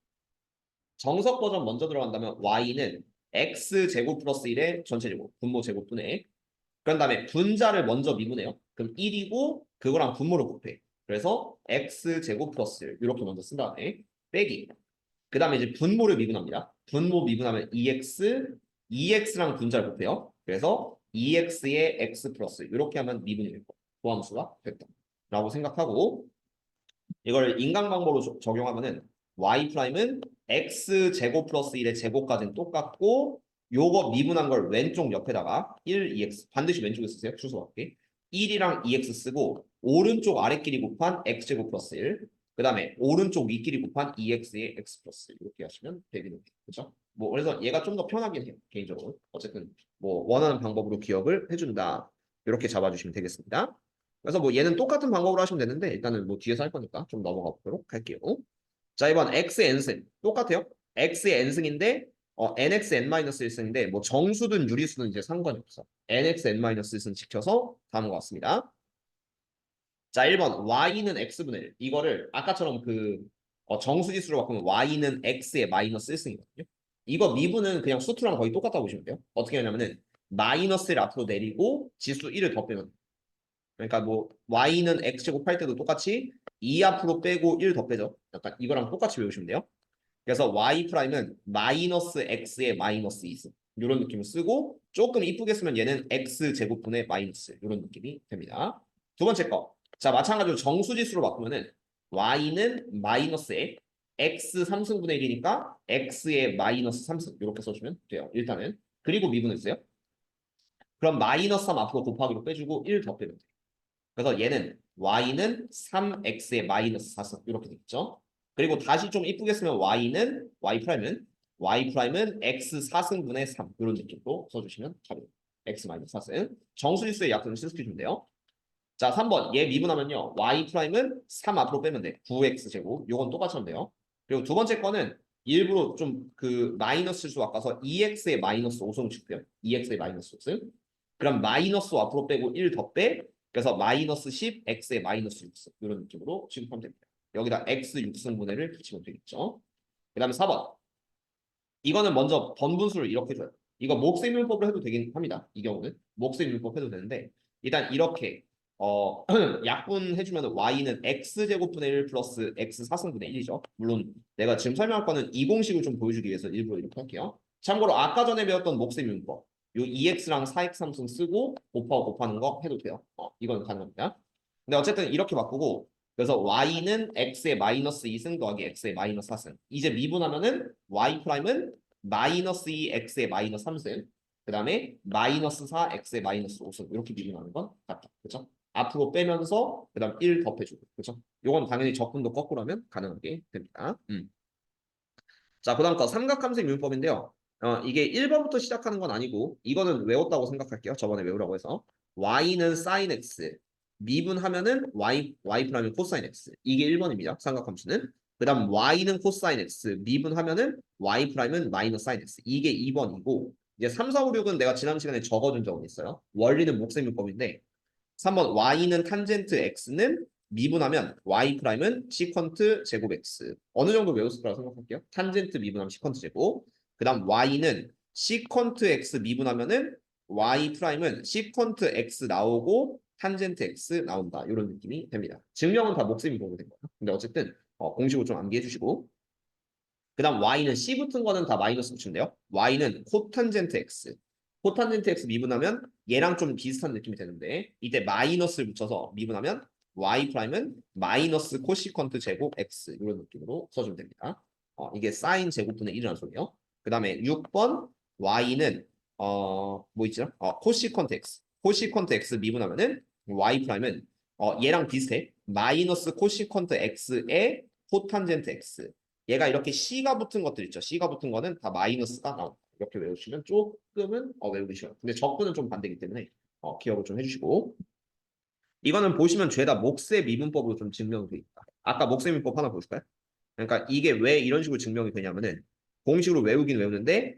정석 버전 먼저 들어간다면 y는 x 제곱 플러스 1의 전체 제곱, 분모 제곱분의 그런 다음에 분자를 먼저 미분해요. 그럼 1이고 그거랑 분모를 곱해. 그래서 x 제곱 플러스 1 이렇게 먼저 쓴 다음에 빼기. 그 다음에 이제 분모를 미분합니다. 분모 미분하면 2x랑 분자를 곱해요. 그래서 2x의 x 플러스 이렇게 하면 미분이 될 거. 보함수가 됐다. 라고 생각하고 이걸 인강 방법으로 적용하면은 y 프라임은 x 제곱 플러스 1의 제곱까지는 똑같고 요거 미분한 걸 왼쪽 옆에다가 1, 2x 반드시 왼쪽에 쓰세요. 주소받기 1이랑 2x 쓰고 오른쪽 아래끼리 곱한 x 제곱 플러스 1 그 다음에 오른쪽 윗끼리 곱한 2x의 x 플러스 1 이렇게 하시면 되겠네요. 그렇죠? 뭐 그래서 얘가 좀 더 편하긴 해요. 개인적으로. 어쨌든 뭐 원하는 방법으로 기억을 해준다. 이렇게 잡아주시면 되겠습니다. 그래서 뭐 얘는 똑같은 방법으로 하시면 되는데 일단은 뭐 뒤에서 할 거니까 좀 넘어가 보도록 할게요. 자, 이번 x의 n승 똑같아요. x의 n승인데 nx n-1승인데 뭐 정수든 유리수든 이제 상관이 없어. nx n-1승 지켜서 다음과 같습니다. 자, 1번 y는 x분의 1. 이거를 아까처럼 그 정수지수로 바꾸면 y는 x의 마이너스 1승이거든요. 이거 미분은 그냥 수투랑 거의 똑같다고 보시면 돼요. 어떻게 하냐면은 마이너스를 앞으로 내리고 지수 1을 더 빼면 돼요. 그러니까 뭐 y는 x 제곱할 때도 똑같이 2 앞으로 빼고 1 더 빼죠. 약간 이거랑 똑같이 외우시면 돼요. 그래서 y 프라임은 마이너스 x의 마이너스 2승 이런 느낌을 쓰고 조금 이쁘게 쓰면 얘는 x 제곱분의 마이너스 이런 느낌이 됩니다. 두 번째 거. 자, 마찬가지로 정수지수로 바꾸면은 y는 마이너스에 x 3승분의 1이니까 x의 마이너스 3승 이렇게 써주면 돼요. 일단은. 그리고 미분했어요. 그럼 마이너스 3 앞으로 곱하기로 빼주고 1 더 빼면 돼요. 그래서 얘는 y는 3x의 마이너스 4승 이렇게 되겠죠. 그리고 다시 좀 이쁘게 쓰면 y는 y 프라임은 x 4승분의 3 이런 느낌으로 써주시면 답입니다. x 마이너스 4승 정수지수의 약분을 실수해주면 돼요. 자, 3번 얘 미분하면요 y 프라임은 3 앞으로 빼면 돼 9x 제곱 요건 똑같이 하면 돼요. 그리고 두 번째 거는 일부러 좀 그 마이너스 수 바꿔서 2x의 마이너스 5승 줄게요. 2x의 마이너스 5승 그럼 마이너스 앞으로 빼고 1 더 빼 그래서 마이너스 10 x의 마이너스 6승 이런 느낌으로 취급하면 됩니다. 여기다 x 6승분해를 붙이면 되겠죠. 그 다음에 4번 이거는 먼저 번분수를 이렇게 줘요. 이거 목세밀법을 해도 되긴 합니다. 이 경우는 목세밀법 해도 되는데 일단 이렇게 약분해주면 y는 x제곱분의 1 플러스 x 4승분의 1이죠. 물론 내가 지금 설명할 거는 이 공식을 좀 보여주기 위해서 일부러 이렇게 할게요. 참고로 아까 전에 배웠던 목세밀법 요 2x랑 4x 함수 쓰고 곱하고 곱하는 거 해도 돼요. 이건 가능합니다. 근데 어쨌든 이렇게 바꾸고 그래서 y는 x의 마이너스 2승 더하기 x의 마이너스 4승. 이제 미분하면은 y 프라임은 마이너스 2x의 마이너스 3승. 그 다음에 마이너스 4x의 마이너스 5승. 이렇게 미분하는 건 같다. 그렇죠? 앞으로 빼면서 그 다음 1 더해주고. 그렇죠? 요건 당연히 적분도 거꾸로 하면 가능하게 됩니다. 자, 그 다음 거 삼각함수 융법인데요. 이게 1번부터 시작하는 건 아니고 이거는 외웠다고 생각할게요. 저번에 외우라고 해서 y는 sin x 미분하면은 y 프라임은 코사인 x 이게 1번입니다. 삼각함수는 그 다음 y는 코사인 x 미분하면은 y 프라임은 마이너스 sin x 이게 2번이고 이제 3, 4, 5, 6은 내가 지난 시간에 적어준 적은 있어요. 원리는 목세미법인데 3번 y는 탄젠트 x는 미분하면 y 프라임은 시퀀트 제곱 x. 어느 정도 외웠을 거라고 생각할게요. 탄젠트 미분하면 시퀀트 제곱. 그다음 y는 시퀀트 x 미분하면은 y 프라임은 시퀀트 x 나오고 탄젠트 x 나온다. 이런 느낌이 됩니다. 증명은 다 목세미법으로 된 거예요. 근데 어쨌든 공식으로 좀 암기해 주시고. 그다음 y는 c 붙은 거는 다 마이너스 붙인데요. y는 코탄젠트 x. 코탄젠트 x 미분하면 얘랑 좀 비슷한 느낌이 되는데 이때 마이너스를 붙여서 미분하면 y 프라임은 마이너스 코시퀀트 제곱 x 이런 느낌으로 써주면 됩니다. 이게 사인 제곱분의 1이라는 소리요. 그 다음에 6번 y는 뭐 있죠? 코시퀀트 x. 코시퀀트 x 미분하면은 y 프라임은 얘랑 비슷해. 마이너스 코시퀀트 x의 코탄젠트 x. 얘가 이렇게 C가 붙은 것들 있죠. C가 붙은 거는 다 마이너스가 나온다. 이렇게 외우시면 조금은 외우기 쉬워요. 근데 적분은 좀 반대이기 때문에 기억을 좀 해주시고 이거는 보시면 죄다 몫의 미분법으로 좀 증명이 돼 있다. 아까 몫의 미분법 하나 보실까요? 그러니까 이게 왜 이런 식으로 증명이 되냐면은 공식으로 외우긴 외우는데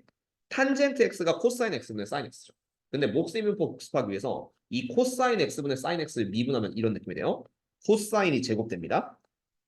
탄젠트 x가 코사인 x분의 사인 x죠. 근데 몫의 미분법 복습하기 위해서 이 코사인 x분의 사인 x를 미분하면 이런 느낌이 돼요. 코사인이 제곱됩니다.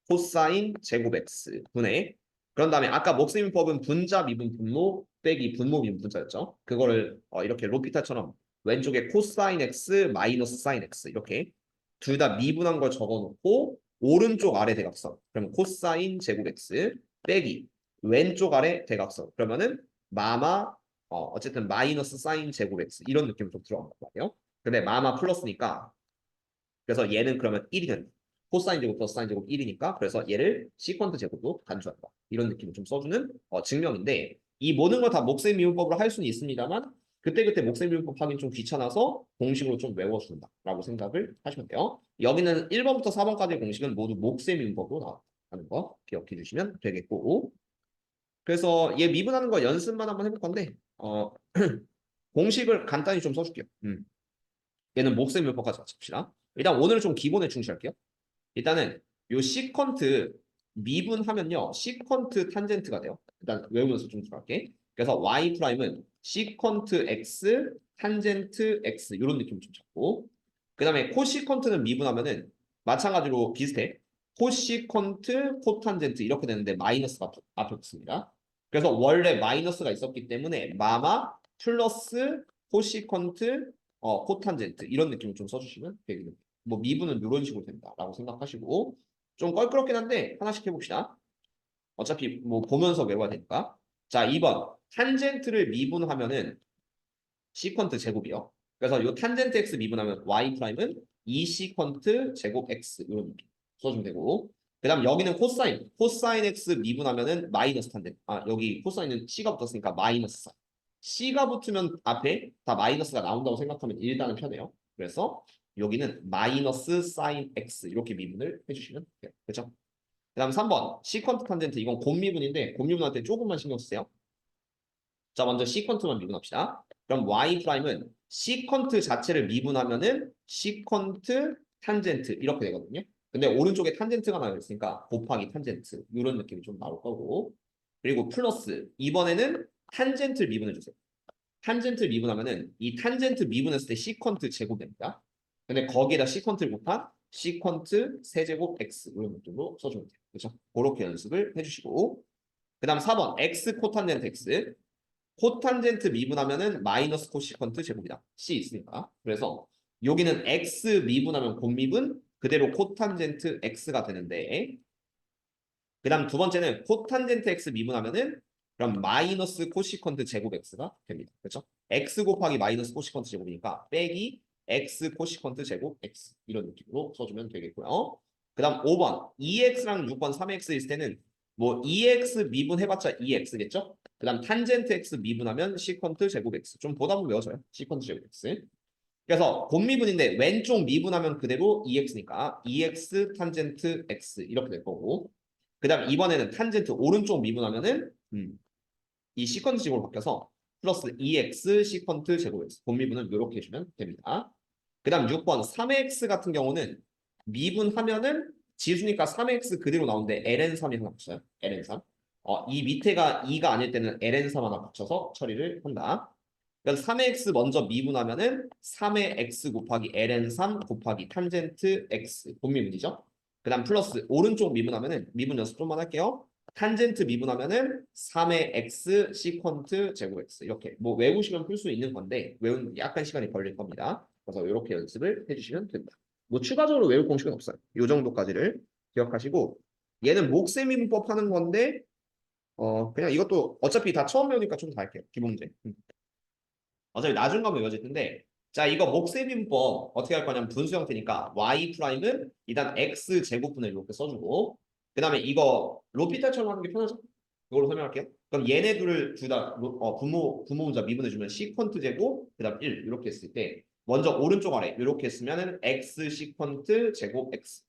코사인 제곱 x 분의 그런 다음에 아까 목세미법은 분자 미분 분모 빼기 분모 미분 분자였죠. 그거를 이렇게 로피타처럼 왼쪽에 코사인 x 마이너스 사인 x 이렇게 둘 다 미분한 걸 적어놓고 오른쪽 아래 대각선 그러면 코사인 제곱 x 빼기 왼쪽 아래 대각선 그러면은 마마 어쨌든 마이너스 사인 제곱 x 이런 느낌으로 좀 들어간단 말이에요. 근데 마마 플러스니까 그래서 얘는 그러면 1이는 코사인 제곱 플러스 사인 제곱 1이니까 그래서 얘를 시퀀트 제곱으로 간주한다. 이런 느낌을 좀 써주는 증명인데 이 모든 걸 다 몫의 미분법으로 할 수는 있습니다만 그때그때 몫의 미분법 하긴 좀 귀찮아서 공식으로 좀 외워준다라고 생각을 하시면 돼요. 여기는 1번부터 4번까지의 공식은 모두 몫의 미분법으로 나온다는 거 기억해 주시면 되겠고 그래서 얘 미분하는 거 연습만 한번 해볼 건데 공식을 간단히 좀 써줄게요. 얘는 몫의 미분법까지 같이 봅시다. 일단 오늘은 좀 기본에 충실할게요. 일단은 요 시퀀트 미분하면요. 시퀀트 탄젠트가 돼요. 일단 외우면서 좀 들어갈게. 그래서 y 프라임은 시퀀트 x 탄젠트 x 이런 느낌 좀 잡고 그 다음에 코시퀀트는 미분하면은 마찬가지로 비슷해. 코시퀀트 코탄젠트 이렇게 되는데 마이너스가 앞에 붙습니다. 그래서 원래 마이너스가 있었기 때문에 마마 플러스 코시퀀트 코탄젠트 이런 느낌을 좀 써주시면 되겠습니다. 뭐 미분은 이런 식으로 된다라고 생각하시고 좀 껄끄럽긴 한데 하나씩 해봅시다. 어차피 뭐 보면서 외워야 되니까. 자, 2번 탄젠트를 미분하면은 시퀀트 제곱이요. 그래서 이 탄젠트 x 미분하면 y 프라임은 2 시퀀트 제곱 x 이런 느낌 써주면 되고 그다음 여기는 코사인 코사인 x 미분하면은 마이너스 탄젠트 여기 코사인은 c가 붙었으니까 마이너스 사인 c가 붙으면 앞에 다 마이너스가 나온다고 생각하면 일단은 편해요. 그래서 여기는 마이너스 사인 x 이렇게 미분을 해주시면 돼요. 그렇죠? 그다음 3번 시퀀트 탄젠트 이건 곱미분인데 곱미분할 때 조금만 신경 쓰세요. 자, 먼저 시퀀트만 미분합시다. 그럼 y 프라임은 시퀀트 자체를 미분하면은 시퀀트 탄젠트 이렇게 되거든요. 근데 오른쪽에 탄젠트가 나와 있으니까 곱하기 탄젠트 이런 느낌이 좀 나올 거고 그리고 플러스 이번에는 탄젠트를 미분해 주세요. 탄젠트를 미분하면은 이 탄젠트 미분했을 때 시퀀트 제곱됩니다. 근데 거기에다 시퀀트를 곱한 시퀀트 세제곱 x 이런 느낌으로 써주면 돼요. 그렇죠? 그렇게 연습을 해주시고 그 다음 4번 x 코탄젠트 x 코탄젠트 미분하면은 마이너스 코시퀀트 제곱이다. C 있으니까. 그래서 여기는 x 미분하면 곱미분 그대로 코탄젠트 x가 되는데 그 다음 두 번째는 코탄젠트 x 미분하면은 그럼 마이너스 코시퀀트 제곱 x가 됩니다. 그렇죠? x 곱하기 마이너스 코시퀀트 제곱이니까 빼기 x 코시퀀트 제곱 x 이런 느낌으로 써주면 되겠고요. 그 다음 5번 2x랑 6번 3x 있을 때는 뭐 2x 미분해봤자 2x겠죠? 그 다음 탄젠트 x 미분하면 시퀀트 제곱 x 좀 보다 보면 외워져요. 시퀀트 제곱 x 그래서 곱미분인데 왼쪽 미분하면 그대로 2x니까 2x 탄젠트 x 이렇게 될 거고 그 다음 이번에는 탄젠트 오른쪽 미분하면은 이 시퀀트 식으로 바뀌어서 플러스 2x 시퀀트 제곱 x 곱미분은 이렇게 해주면 됩니다. 그 다음 6번 3x 같은 경우는 미분하면은 지수니까 3x 그대로 나오는데 ln3이 하나 붙어요. ln3 이 밑에가 2가 아닐 때는 ln3 하나 붙여서 처리를 한다. 그래서 3의 x 먼저 미분하면은 3의 x 곱하기 ln 3 곱하기 탄젠트 x 본미분이죠. 그다음 플러스 오른쪽 미분하면은 미분 연습 좀만 할게요. 탄젠트 미분하면은 3의 x 시컨트 제곱 x 이렇게 뭐 외우시면 풀 수 있는 건데 외우는 약간 시간이 걸릴 겁니다. 그래서 이렇게 연습을 해주시면 됩니다. 뭐 추가적으로 외울 공식은 없어요. 이 정도까지를 기억하시고 얘는 몫셈미분법 하는 건데 그냥 이것도 어차피 다 처음 배우니까 좀 다 할게요. 기본 문제. 어차피 나중 가면 외워질 텐데 자 이거 몫셈인법 어떻게 할 거냐면 분수 형태니까 y 프라임은 일단 x 제곱분을 이렇게 써주고 그 다음에 이거 로피탈처럼 하는 게 편하죠? 이걸로 설명할게요. 그럼 얘네 둘을 둘다 분모분자 미분해주면 시퀀트 제곱 그 다음 1 이렇게 했을 때 먼저 오른쪽 아래 이렇게 했으면은 x 시퀀트 제곱 x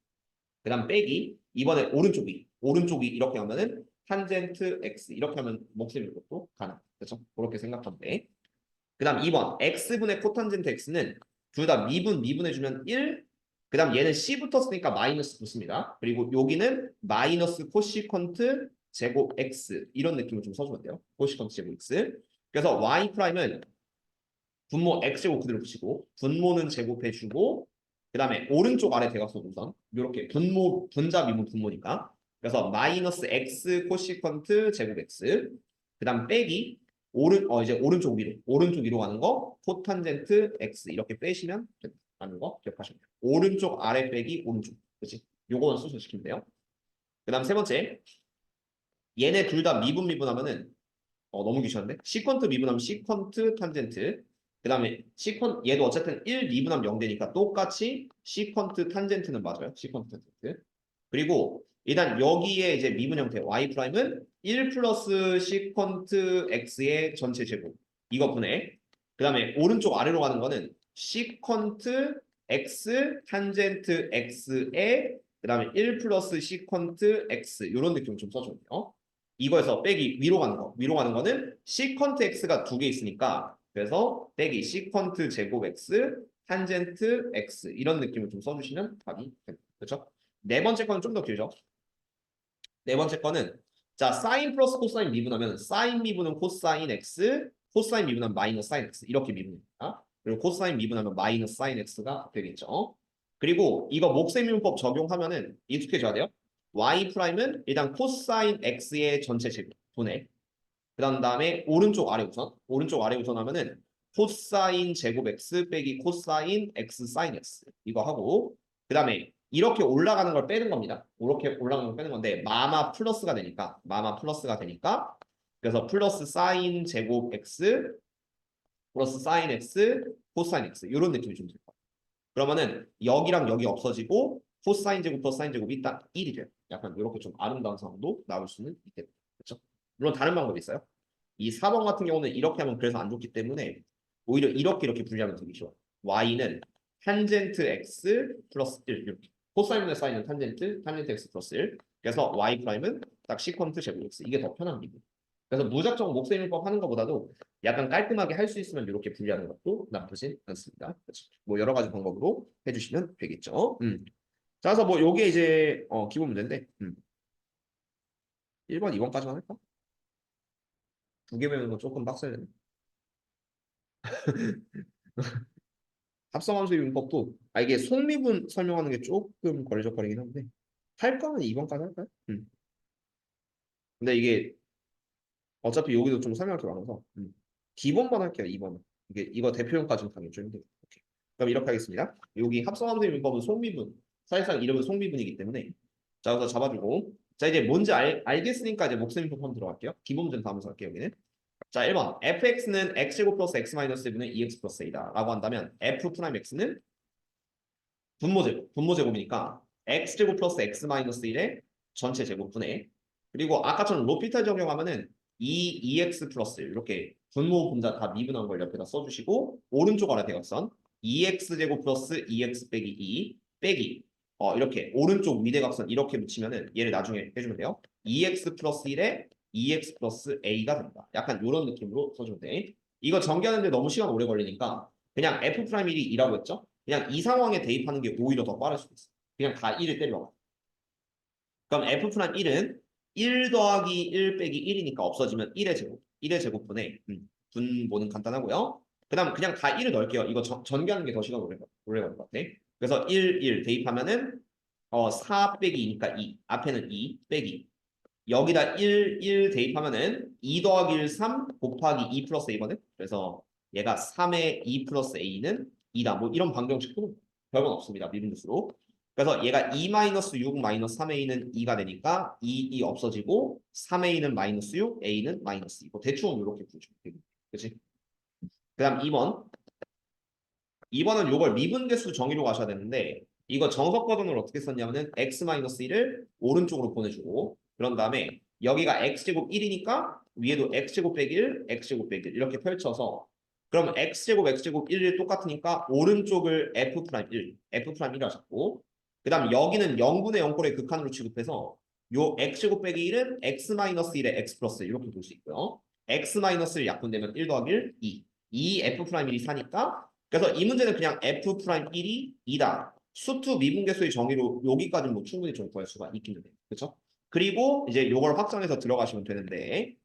그 다음 빼기 이번에 오른쪽이 이렇게 하면은 탄젠트 x 이렇게 하면 몫셈인법도 가능. 그렇죠? 그렇게 생각하면 돼. 그 다음 2번 x분의 코탄젠트 x는 둘 다 미분해주면 1. 그 다음 얘는 c 붙었으니까 마이너스 붙습니다. 그리고 여기는 마이너스 코시컨트 제곱 x 이런 느낌을 좀 써주면 돼요. 코시컨트 제곱 x. 그래서 y 프라임은 분모 x제곱 그대로 붙이고 분모는 제곱해주고 그 다음에 오른쪽 아래 대각선 우선 이렇게 분자 미분 분모니까 그래서 마이너스 x 코시컨트 제곱 x 그 다음 빼기 이제 오른쪽 위로 가는 거 코탄젠트 x 이렇게 빼시면 되는 거 기억하시면 돼요. 오른쪽 아래 빼기 오른쪽 그렇지? 요거는 수술시키면 돼요. 그 다음 세 번째 얘네 둘 다 미분하면은 너무 귀찮은데 시퀀트 미분하면 시퀀트 탄젠트 그 다음에 얘도 어쨌든 1 미분하면 0 되니까 똑같이 시퀀트 탄젠트는 맞아요. 시퀀트 탄젠트 그리고 일단 여기에 이제 미분 형태 y 프라임은 1 플러스 시퀀트 x의 전체 제곱 이거 분해 그 다음에 오른쪽 아래로 가는 거는 시퀀트 x 탄젠트 x의 그 다음에 1 플러스 시퀀트 x 이런 느낌 좀 써줘요. 이거에서 빼기 위로 가는 거는 시컨트 x가 두 개 있으니까 그래서 빼기 시컨트 제곱 x 탄젠트 x 이런 느낌을 좀 써주시면 답이 됩니다. 그렇죠? 네 번째 거는 좀 더 길죠. 네 번째 거는 자 사인 플러스 코사인 미분하면 사인 미분은 코사인 x 코사인 미분하면 마이너스 사인 x 이렇게 미분입니다. 그리고 코사인 미분하면 마이너스 사인 x가 되겠죠. 그리고 이거 몫셈미분법 적용하면은 익숙해져야 돼요. y 프라임은 일단 코사인 x의 전체 제곱 분해 그다음에 오른쪽 아래 우선 하면은 코사인 제곱 x 빼기 코사인 x 사인 x 이거 하고 그다음에 이렇게 올라가는 걸 빼는 겁니다. 이렇게 올라가는 걸 빼는 건데 마마 플러스가 되니까 그래서 플러스 사인 제곱 x 플러스 사인 x 코사인 x 이런 느낌이 좀 들 거예요. 그러면은 여기랑 여기 없어지고 코사인 제곱 플러스 사인 제곱이 딱 1이 돼요. 약간 이렇게 좀 아름다운 상황도 나올 수는 있겠다. 그렇죠? 물론 다른 방법이 있어요. 이 4번 같은 경우는 이렇게 하면 그래서 안 좋기 때문에 오히려 이렇게 분리하면 되게 쉬워. y는 탄젠트 x 플러스 1 이렇게. 코사인분의 사인은 탄젠트 x 플러스 1. 그래서 y 프라임은 딱 시퀀트 제곱 x. 이게 더 편합니다. 그래서 무작정 몫셈일법 하는 것보다도 약간 깔끔하게 할 수 있으면 이렇게 분리하는 것도 나쁘진 않습니다. 그렇죠? 뭐 여러 가지 방법으로 해주시면 되겠죠. 자, 그래서 뭐 요게 이제 기본 문제인데 1번, 2번까지만 할까? 두 개 배우는 건 조금 빡세네. 합성함수 이분법도 이게 속미분 설명하는 게 조금 걸리적거리긴 한데 할 거면 2번까지 할까요? 근데 이게 어차피 여기도 좀 설명할 게 많아서 기본만 할게요. 2번은 이거 대표형까지는 가기 좀 힘들어요. 오케이. 그럼 이렇게 하겠습니다. 여기 합성함수 이분법은 속미분 사실상 이름은 속미분이기 때문에 자 그래서 잡아주고 자 이제 뭔지 알겠으니까 이제 목셈인법 한번 들어갈게요. 기본 문제는 다음에서 할게요. 여기는 자 1번 fx는 x제곱 플러스 x 마이너스 1분의 2x 플러스 a다 라고 한다면 f 프라임 x는 분모제곱이니까 x제곱 플러스 x 마이너스 1의 전체 제곱분의 그리고 아까처럼 로피탈 적용하면은 2x 플러스 1 이렇게 분모 분자 다 미분한 걸 옆에다 써주시고 오른쪽 아래 대각선 2x제곱 플러스 2x 빼기 2 빼기 이렇게 오른쪽 위대각선 이렇게 붙이면은 얘를 나중에 해주면 돼요. 2x 플러스 1에 2x 플러스 a가 됩니다. 약간 이런 느낌으로 써주면 돼. 이거 전개하는데 너무 시간 오래 걸리니까 그냥 f'1이 2라고 했죠? 그냥 이 상황에 대입하는 게 오히려 더 빠를 수도 있어. 그냥 다 1을 때려. 그럼 f'1은 1 더하기 1 빼기 1이니까 없어지면 1의 제곱. 1의 제곱분의 분모는 간단하고요. 그다음 그냥 다 1을 넣을게요. 이거 전개하는 게 더 시간 오래 걸릴 것 같아. 그래서 1 대입하면은 4 빼기 2니까 2. 앞에는 2 빼기. 여기다 1 대입하면은 2 더하기 1, 3 곱하기 2 플러스 A거든. 그래서 얘가 3의 2 플러스 A는 2다. 뭐 이런 방정식도 별건 없습니다. 미분수로. 그래서 얘가 2 마이너스 6 마이너스 3A는 2가 되니까 2 없어지고 3A는 마이너스 6, A는 마이너스 2. 뭐 대충 이렇게 풀죠. 그치? 그 다음 2번. 2번은 요걸 미분계수 정의로 가셔야 되는데 이거 정석 버전으로 어떻게 썼냐면은 x-1을 오른쪽으로 보내주고 그런 다음에 여기가 x제곱 1이니까 위에도 x제곱 빼기 1, x제곱 빼기 1 이렇게 펼쳐서 그러면 x제곱 1이 똑같으니까 오른쪽을 f'1, f'1 하셨고 그 다음 여기는 0분의 0꼴의 극한으로 취급해서 요 x제곱 빼기 1은 x-1의 x 플러스 이렇게 볼 수 있고요. x-1을 약분되면 1 더하기 1, 2. 2 f'1이 4니까 그래서 이 문제는 그냥 f'1이 2다. 수투 미분계수의 정의로 여기까지는 뭐 충분히 좀 구할 수가 있긴 해요. 그렇죠? 그리고 이제 요걸 확장해서 들어가시면 되는데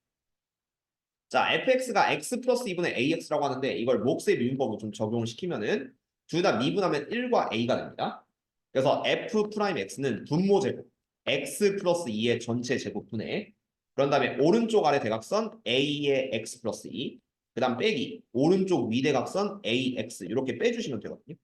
자 fx가 x 플러스 2분의 ax라고 하는데 이걸 몫의 미분법으로 좀 적용을 시키면은 둘 다 미분하면 1과 a가 됩니다. 그래서 f'x는 분모제곱 x 플러스 2의 전체 제곱분의 그런 다음에 오른쪽 아래 대각선 a의 x 플러스 2 그 다음 빼기 오른쪽 위 대각선 ax 이렇게 빼주시면 되거든요.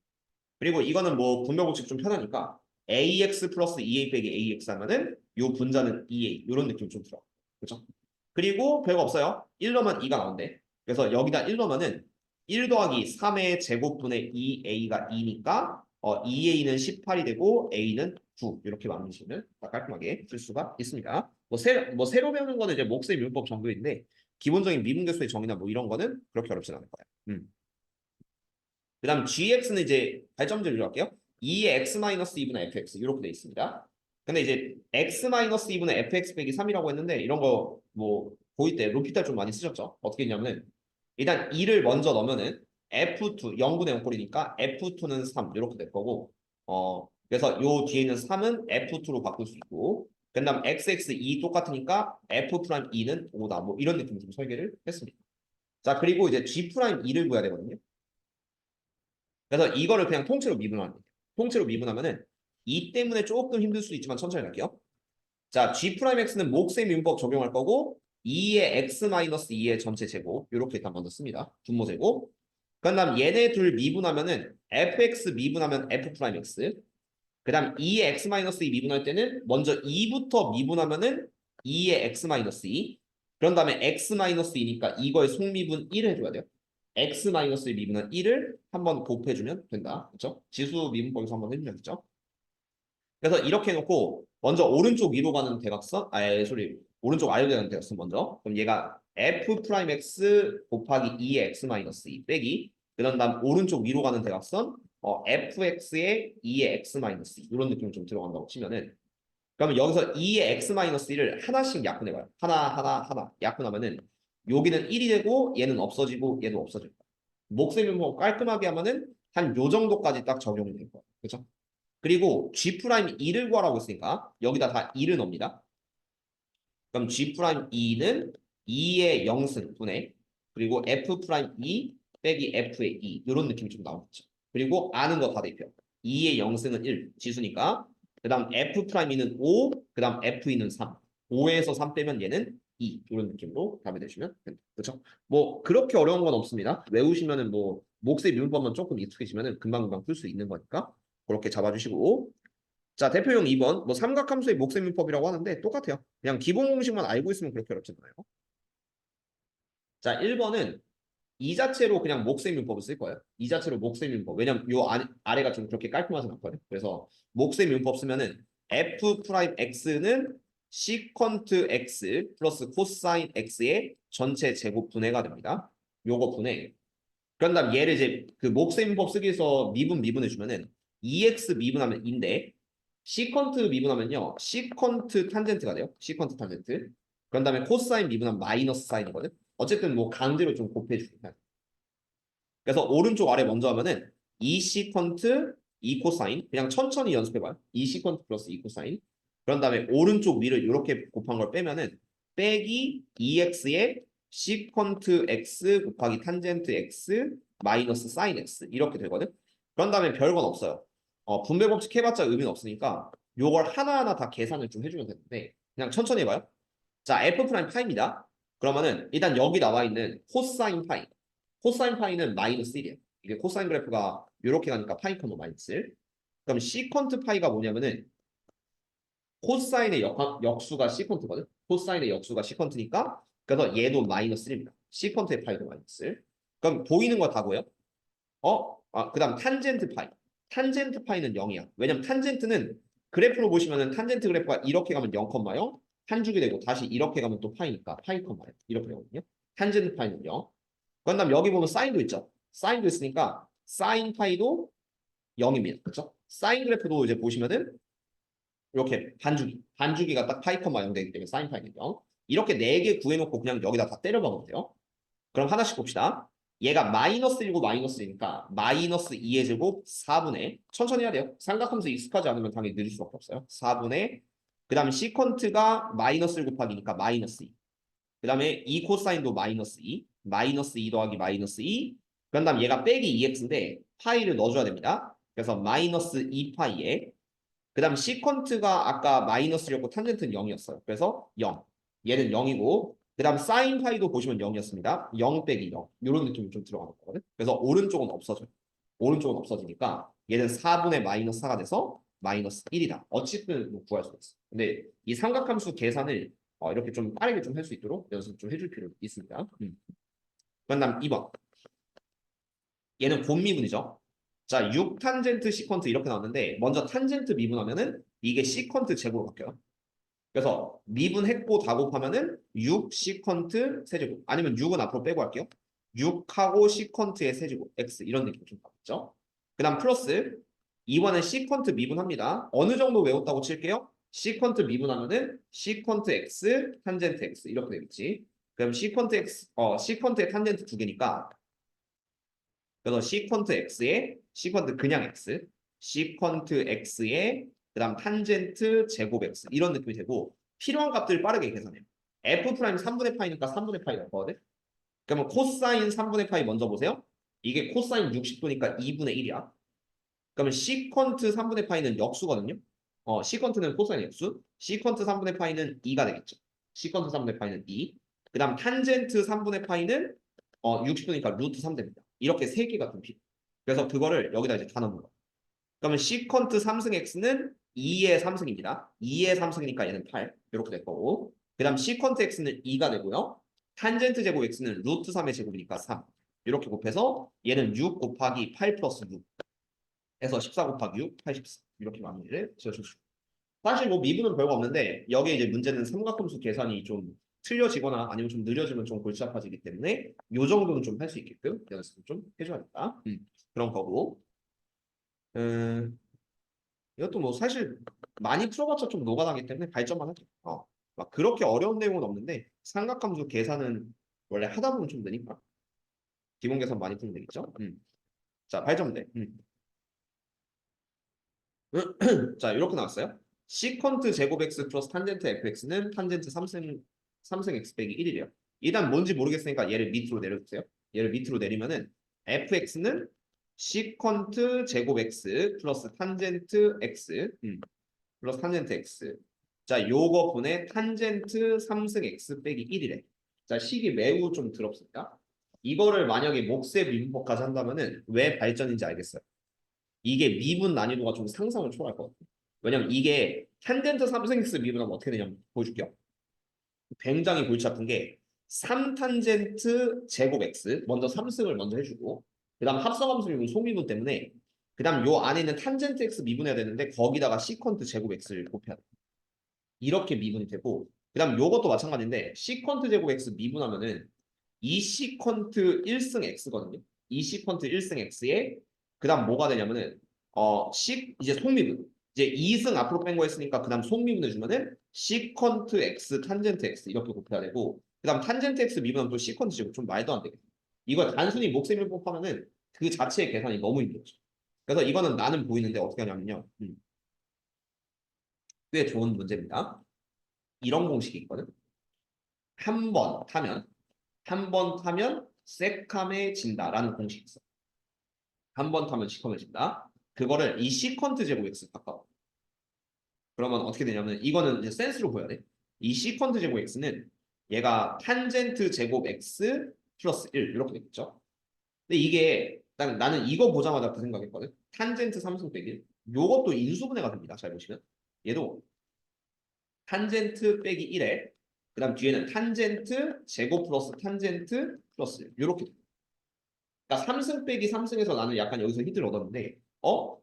그리고 이거는 뭐 분모법칙 좀 편하니까 ax 플러스 2a 빼기 ax 하면은 요 분자는 2a 이런 느낌 좀 들어. 그렇죠? 그리고 별거 없어요. 1 넣으면 2가 나온대. 그래서 여기다 1 넣으면은 1 더하기 3의 제곱분의 2a가 2니까 2a는 18이 되고 a는 9 이렇게 만드시면 깔끔하게 쓸 수가 있습니다. 뭐 새로 배우는 거는 이제 몫의 미분법 정도인데 기본적인 미분계수의 정의나 뭐 이런 거는 그렇게 어렵진 않을 거예요. 그 다음 gx는 이제 발전문제로 할게요. 2의 x-2분의 fx 이렇게 돼 있습니다. 근데 이제 x-2분의 fx 빼기 3이라고 했는데 이런 거 뭐 고일 때 로피탈 좀 많이 쓰셨죠? 어떻게 했냐면은 일단 2를 먼저 넣으면은 f2 0분의 0꼴이니까 f2는 3 이렇게 될 거고 그래서 요 뒤에 있는 3은 f2로 바꿀 수 있고 그 다음 xx 2 똑같으니까 f'2는 5다 뭐 이런 느낌 좀 설계를 했습니다. 자 그리고 이제 g'2를 구해야 되거든요. 그래서 이거를 그냥 통째로 미분하는 거예요. 통째로 미분하면은 이 때문에 조금 힘들 수도 있지만 천천히 갈게요. 자, G'X는 몫의 미분법 적용할 거고 2의 x-2의 전체 제곱 이렇게 일단 먼저 씁니다. 분모 제곱. 그 다음 얘네 둘 미분하면은 fx 미분하면 f'x 그 다음 2의 x-2 미분할 때는 먼저 2부터 미분하면은 2의 x-2 그런 다음에 x-2니까 이거의 속미분 1 해줘야 돼요. x-1 미분한 1을 한번 곱해주면 된다. 그렇죠? 지수 미분법에서 한번 해주셨죠? 그래서 이렇게 해놓고 먼저 오른쪽 위로 가는 대각선 오른쪽 아래로 가는 대각선 먼저 그럼 얘가 f'x 곱하기 2의 x-2 빼기 그런 다음 오른쪽 위로 가는 대각선 fx의 2의 x-2 이런 느낌이 좀 들어간다고 치면은 그러면 여기서 2의 x-1을 하나씩 약분해봐요. 하나 약분하면은 여기는 1이 되고 얘는 없어지고 얘도 없어질 거야. 목셈을 뭐 깔끔하게 하면은 한 요 정도까지 딱 적용이 될 거야. 그렇죠? 그리고 G'2를 구하라고 했으니까 여기다 다 2를 넣습니다. 그럼 G'2는 2의 0승 분의 그리고 F'2 빼기 F의 2 이런 느낌이 좀 나오겠죠. 그리고 아는 거 다 대입해요. 2의 0승은 1 지수니까 그 다음 F'는 5 그 다음 F'는 3 5에서 3 빼면 얘는 2 이런 느낌으로 답을 내시면 됩니다. 그렇죠? 뭐 그렇게 어려운 건 없습니다. 외우시면은 뭐 몫의 미분법만 조금 익숙해지면은 금방금방 풀 수 있는 거니까 그렇게 잡아주시고 자, 대표용 2번. 뭐 삼각함수의 몫의 민법이라고 하는데 똑같아요. 그냥 기본 공식만 알고 있으면 그렇게 어렵지 않아요. 자, 1번은 이 자체로 그냥 몫의 민법을 쓸 거예요. 이 자체로 몫의 민법. 왜냐면 요 아래가 좀 그렇게 깔끔하진 않거든요. 그래서 몫의 민법 쓰면은 f'x는 시컨트 x 플러스 코사인 x의 전체 제곱 분해가 됩니다. 요거 분해. 그런 다음 얘를 이제 그 몫의 민법 쓰기 위해서 미분해 주면은 2x 미분하면 2인데 시컨트 미분하면요. 시컨트 탄젠트가 돼요. 시컨트 탄젠트. 그런 다음에 코사인 미분하면 마이너스 사인이거든. 어쨌든 뭐 강제로 좀 곱해주고. 그래서 오른쪽 아래 먼저 하면은 2 시컨트 2 코사인. 그냥 천천히 연습해봐요. 2 시컨트 플러스 2 코사인. 그런 다음에 오른쪽 위를 이렇게 곱한 걸 빼면은 빼기 2x의 시컨트 x 곱하기 탄젠트 x 마이너스 사인 x 이렇게 되거든. 그런 다음에 별건 없어요. 분배 법칙 해봤자 의미는 없으니까 요걸 하나하나 다 계산을 좀 해주면 되는데 그냥 천천히 해봐요. 자, f 프라임 파이입니다. 그러면은 일단 여기 나와 있는 코사인 파이. 코사인 파이는 마이너스 1이에요. 이게 코사인 그래프가 이렇게 가니까 파이 컴마 마이너스 1. 그럼 시컨트 파이가 뭐냐면은 코사인의 역수가 시컨트거든. 코사인의 역수가 시컨트니까 그래서 얘도 마이너스 1입니다. 시컨트의 파이도 마이너스 1. 그럼 보이는 거 다 보여? 그다음 탄젠트 파이. 탄젠트 파이는 0이야. 왜냐면 탄젠트는 그래프로 보시면은 탄젠트 그래프가 이렇게 가면 0,0 한 주기 되고 다시 이렇게 가면 또 파이니까 파이 컴마 이렇게 되거든요. 탄젠트 파이는 0. 그다음 여기 보면 사인도 있죠. 사인도 있으니까 사인 파이도 0입니다. 그렇죠? 사인 그래프도 이제 보시면은 이렇게 반주기가 딱 파이 컴마 0 되기 때문에 사인 파이는 0. 이렇게 4개 구해놓고 그냥 여기다 다 때려 박으면 돼요. 그럼 하나씩 봅시다. 얘가 마이너스 1고 마이너스 1이니까 마이너스 2의 제곱 4분의 천천히 해야 돼요. 삼각함수 익숙하지 않으면 당연히 느릴 수밖에 없어요. 4분의 그 다음에 시컨트가 마이너스 1 곱하기니까 마이너스 2. 그 다음에 2 코사인도 마이너스 2. 마이너스 2 더하기 마이너스 2. 그 다음 얘가 빼기 2x인데 파이를 넣어줘야 됩니다. 그래서 마이너스 2파이에 그 다음 시컨트가 아까 마이너스였고 탄젠트는 0이었어요. 그래서 0. 얘는 0이고 그 다음 사인 파이도 보시면 0이었습니다. 0 빼기 0. 이런 느낌이 좀 들어가는 거거든. 그래서 오른쪽은 없어져요. 오른쪽은 없어지니까 얘는 4분의 마이너스 4가 돼서 마이너스 1이다. 어쨌든 뭐 구할 수 있어. 근데 이 삼각함수 계산을 이렇게 좀 빠르게 좀 할 수 있도록 연습 좀 해줄 필요 있습니다. 그다음 2번. 얘는 곤미분이죠. 자, 6탄젠트 시컨트 이렇게 나왔는데 먼저 탄젠트 미분하면은 이게 시컨트 제곱으로 바뀌어요. 그래서 미분했고 다 곱하면은 6 시컨트 세제곱 아니면 6은 앞으로 빼고 할게요. 6하고 시컨트의 세제곱 x 이런 느낌 좀 받죠. 그 다음 플러스 2번은 시컨트 미분합니다. 어느 정도 외웠다고 칠게요. 시컨트 미분하면은 시컨트 x 탄젠트 x 이렇게 되겠지. 그럼 시컨트 x 시컨트의 탄젠트 두 개니까 그래서 시컨트 x에 시컨트 그냥 x, 시컨트 x에 그다음 탄젠트 제곱 x 이런 느낌이 되고 필요한 값들을 빠르게 계산해요. f 프라임 3분의 파이니까 3분의 파이가 없거든. 그러면 코사인 3분의 파이 먼저 보세요. 이게 코사인 60도니까 2분의 1이야. 그러면 시컨트 3분의 파이는 역수거든요. 시컨트는 코사인 역수. 시컨트 3분의 파이는 2가 되겠죠. 시컨트 3분의 파이는 2. 그다음 탄젠트 3분의 파이는 60도니까 루트 3 됩니다. 이렇게 세 개가 좀 필요. 그래서 그거를 여기다 이제 다 넣는 거야. 그러면 시컨트 3승 x는 2의 3승입니다. 2의 3승이니까 얘는 8. 이렇게 될 거고. 그다음 시컨트 x는 2가 되고요. 탄젠트 제곱 x는 루트 3의 제곱이니까 3. 이렇게 곱해서 얘는 6 곱하기 8 플러스 6 해서 14 곱하기 6, 84. 이렇게 마무리를 지어주시고. 사실 뭐 미분은 별거 없는데 여기에 이제 문제는 삼각함수 계산이 좀 틀려지거나 아니면 좀 느려지면 좀 골치 아파지기 때문에 요 정도는 좀 할 수 있게끔 연습을 좀 해줘야겠다. 그런 거고. 이것도 뭐 사실 많이 풀어봤자 좀 노가다기 때문에 발전만 할게. 막 그렇게 어려운 내용은 없는데 삼각함수 계산은 원래 하다 보면 좀 느니까 기본 계산 많이 풀면 되겠죠. 자, 발전돼. 자, 이렇게 나왔어요. 시컨트 제곱 x 플러스 탄젠트 fx는 탄젠트 3승 x 빼기 1이래요. 일단 뭔지 모르겠으니까 얘를 밑으로 내려주세요. 얘를 밑으로 내리면은 fx는 시컨트 제곱 x 플러스 탄젠트 x 플러스 탄젠트 x. 자, 요거 분의 탄젠트 3승 x 빼기 1이래. 자, 식이 매우 좀 더럽습니다. 이거를 만약에 몫의 미분법까지 한다면은 왜 발전인지 알겠어요. 이게 미분 난이도가 좀 상상을 초월할 것 같아요. 왜냐면 이게 탄젠트 3승x 미분하면 어떻게 되냐면 보여줄게요. 굉장히 골치 아픈 게 3탄젠트 제곱 x 먼저 3승을 먼저 해주고 그 다음 합성함수 미분 소미분 때문에 그 다음 요 안에 있는 탄젠트 x 미분해야 되는데 거기다가 시컨트 제곱 x를 곱해야 돼. 이렇게 미분이 되고 그 다음 요것도 마찬가지인데 시컨트 제곱 x 미분하면은 이 시컨트 1승 x거든요. 이 시컨트 1승 x에 그 다음 뭐가 되냐면은 이제 속미분 이제 2승 앞으로 뺀 거 했으니까 그 다음 속미분 해주면은 시컨트 x 탄젠트 x 이렇게 곱해야 되고 그 다음 탄젠트 x 미분하면 또 시컨트 제곱 좀 말도 안 되겠다. 이거 단순히 몫세밀법 하면은 그 자체의 계산이 너무 힘들죠. 그래서 이거는 나는 보이는데 어떻게 하냐면요. 꽤 좋은 문제입니다. 이런 공식이 있거든. 한 번 타면 세캄에 진다라는 공식이 있어. 한 번 타면 시커매진다. 그거를 이 시컨트 제곱 x 바꿔. 그러면 어떻게 되냐면 이거는 이제 센스로 보여야 돼. 이 시컨트 제곱 x는 얘가 탄젠트 제곱 x 플러스 1 이렇게 되겠죠. 근데 이게 나는 이거 보자마자 그 생각했거든. 탄젠트 3승 빼기 1. 요것도 인수분해가 됩니다. 잘 보시면. 얘도 탄젠트 빼기 1에 그다음 뒤에는 탄젠트 제곱 플러스 탄젠트 플러스 1 이렇게 돼. 그러니까 3승 빼기 3승에서 나는 약간 여기서 힌트를 얻었는데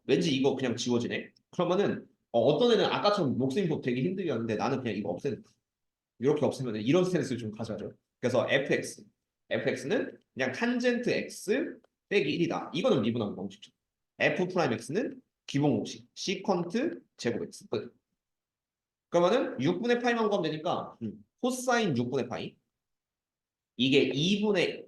왠지 이거 그냥 지워지네. 그러면은 어떤 애는 아까처럼 목수인법 되게 힘들겠는데 나는 그냥 이거 없애는 거야. 이렇게 없애면 이런 스탠스를 좀 가져야죠. 그래서 fx는 그냥 탄젠트 x 빼기 1이다. 이거는 미분하는 공식죠. f 프라임 x는 기본 공식 시컨트 제곱 x 끝. 그러면은 6분의 파이만 구하면 되니까 코사인 6분의 파이 이게 2분의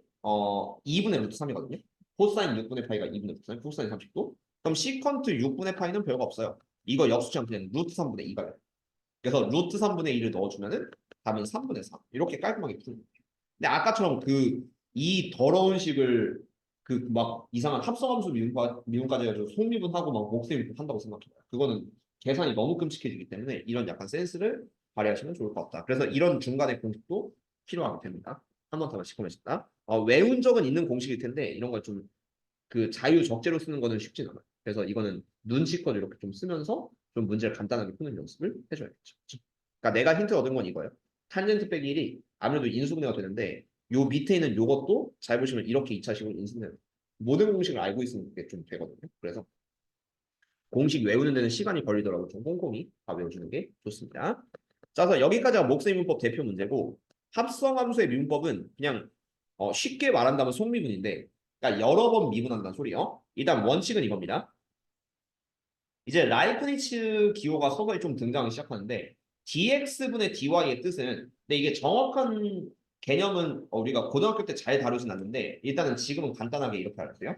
루트 3이거든요. 코사인 6분의 파이가 2분의 루트 3, 코사인 30도. 그럼 시컨트 6분의 파이는 별거 없어요. 이거 역수치하면 그냥 루트 3분의 2가 돼요. 그래서 루트 3분의 1을 넣어주면은 답은 3분의 3. 이렇게 깔끔하게 푸는 거예요. 근데 아까처럼 이 더러운 식을 막 이상한 합성함수 미분까지 해가지고 속미분하고 막 몫미분 한다고 생각해요. 그거는 계산이 너무 끔찍해지기 때문에 이런 약간 센스를 발휘하시면 좋을 것 같다. 그래서 이런 중간의 공식도 필요하게 됩니다. 한 번 더 짚어보겠습니다. 외운 적은 있는 공식일 텐데 이런 걸 좀 자유 적재로 쓰는 거는 쉽진 않아요. 그래서 이거는 눈치껏 이렇게 좀 쓰면서 좀 문제를 간단하게 푸는 연습을 해줘야겠죠. 그러니까 내가 힌트 얻은 건 이거예요. 탄젠트 빼기 1이 아무래도 인수분해가 되는데 요 밑에 있는 요것도 잘 보시면 이렇게 2차식으로 인수분해. 모든 공식을 알고 있으면 그게 좀 되거든요. 그래서 공식 외우는 데는 시간이 걸리더라도 좀 꼼꼼히 다 외워주는 게 좋습니다. 자, 그래서 여기까지가 목세 미분법 대표 문제고 합성함수의 미분법은 그냥 쉽게 말한다면 속미분인데 그러니까 여러 번 미분한다는 소리요. 일단 원칙은 이겁니다. 이제 라이프니츠 기호가 서서히 좀 등장하기 시작하는데 dx분의 dy의 뜻은 근데 이게 정확한 개념은 우리가 고등학교 때 잘 다루진 않는데 일단은 지금은 간단하게 이렇게 알았어요.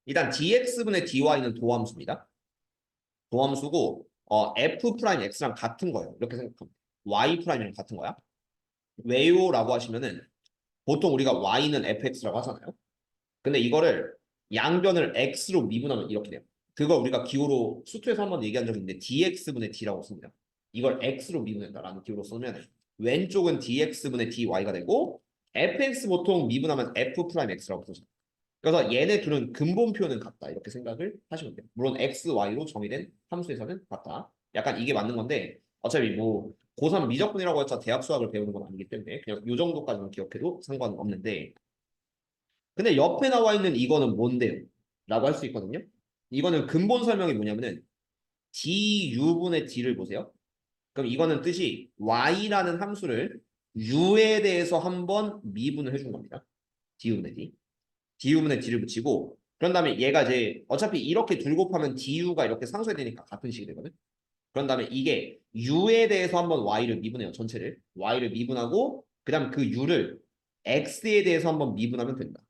일단 dx분의 dy는 도함수입니다. 도함수고 f 프라임 x랑 같은 거예요. 이렇게 생각하면 y 프라임이랑 같은 거야. 왜요라고 하시면은 보통 우리가 y는 fx라고 하잖아요. 근데 이거를 양변을 x로 미분하면 이렇게 돼요. 그거 우리가 기호로 수투에서 한번 얘기한 적이 있는데 dx분의 d라고 씁니다. 이걸 x로 미분했다라는 기호로 쓰면 왼쪽은 dx분의 dy가 되고 fx 보통 미분하면 f 프라임 x라고 쓰죠. 그래서 얘네 둘은 근본 표는 같다 이렇게 생각을 하시면 돼요. 물론 x, y로 정의된 함수에서는 같다. 약간 이게 맞는 건데 어차피 뭐 고3 미적분이라고 해서 대학 수학을 배우는 건 아니기 때문에 그냥 이 정도까지만 기억해도 상관은 없는데 근데 옆에 나와 있는 이거는 뭔데요? 라고 할 수 있거든요. 이거는 근본 설명이 뭐냐면은 du분의 d를 보세요. 그럼 이거는 뜻이 y라는 함수를 u에 대해서 한번 미분을 해준 겁니다. du분의 d. du분의 d를 붙이고 그런 다음에 얘가 이제 어차피 이렇게 둘 곱하면 du가 이렇게 상쇄 되니까 같은 식이 되거든. 그런 다음에 이게 u에 대해서 한번 y를 미분해요. 전체를. y를 미분하고 그 다음 그 u를 x에 대해서 한번 미분하면 된다.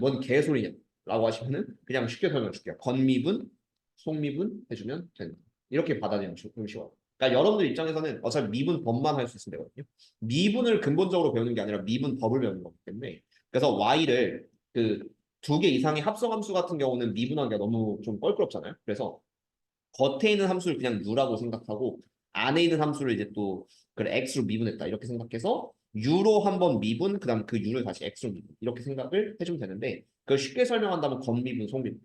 뭔 개소리냐라고 하시면은 그냥 쉽게 설명해 줄게요. 건미분, 속미분 해주면 된다. 이렇게 받아들이면 좀 쉬워요. 그러니까 여러분들 입장에서는 어차피 미분 법만 할 수 있으면 되거든요. 미분을 근본적으로 배우는 게 아니라 미분 법을 배우는 거기 때문에 그래서 y를 두 개 이상의 합성함수 같은 경우는 미분하기가 너무 좀 껄끄럽잖아요. 그래서 겉에 있는 함수를 그냥 u라고 생각하고 안에 있는 함수를 이제 또 그래 x로 미분했다 이렇게 생각해서 u로 한번 미분 그다음 그 u를 다시 x로 미분 이렇게 생각을 해주면 되는데 그걸 쉽게 설명한다면 건미분 속미분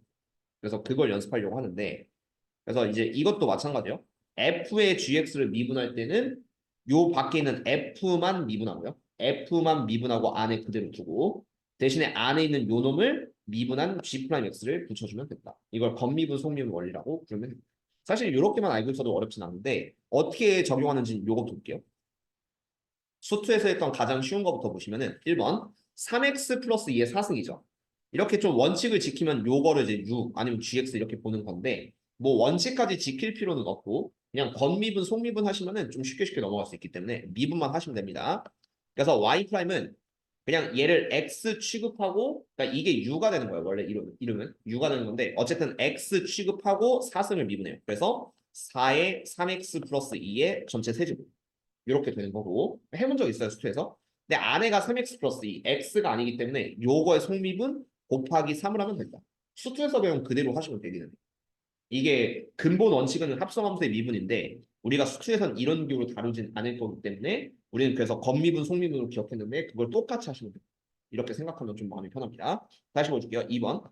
그래서 그걸 연습하려고 하는데 그래서 이제 이것도 마찬가지예요. f의 gx를 미분할 때는 요 밖에 있는 f만 미분하고요. f만 미분하고 안에 그대로 두고 대신에 안에 있는 요 놈을 미분한 g 프라임 x를 붙여주면 된다. 이걸 건미분 속미분 원리라고 부르면 됩니다. 사실 이렇게만 알고 있어도 어렵진 않은데 어떻게 적용하는지 요거 볼게요. 수투에서 했던 가장 쉬운 것부터 보시면은 1번 3x 플러스 2의 4승이죠. 이렇게 좀 원칙을 지키면 요거를 이제 u 아니면 gx 이렇게 보는 건데 뭐 원칙까지 지킬 필요는 없고 그냥 건미분 속미분 하시면은 좀 쉽게 넘어갈 수 있기 때문에 미분만 하시면 됩니다. 그래서 y 프라임은 그냥 얘를 x 취급하고 그러니까 이게 u가 되는 거예요. 원래 이름은 u가 되는 건데 어쨌든 x 취급하고 4승을 미분해요. 그래서 4의 3x 플러스 2의 전체 세제곱 이렇게 되는 거고 해본 적 있어요 수투에서? 근데 안에가 3x 플러스 2, x가 아니기 때문에 요거의 속립은 곱하기 3을 하면 된다. 수투에서 배운 그대로 하시면 되겠는데. 이게 근본 원칙은 합성함수의 미분인데 우리가 수투에선 이런 기호로 다루진 않을 거기 때문에 우리는 그래서 겉미분, 속미분으로 기억했는데 그걸 똑같이 하시면 돼요. 이렇게 생각하면 좀 마음이 편합니다. 다시 보여줄게요. 2번.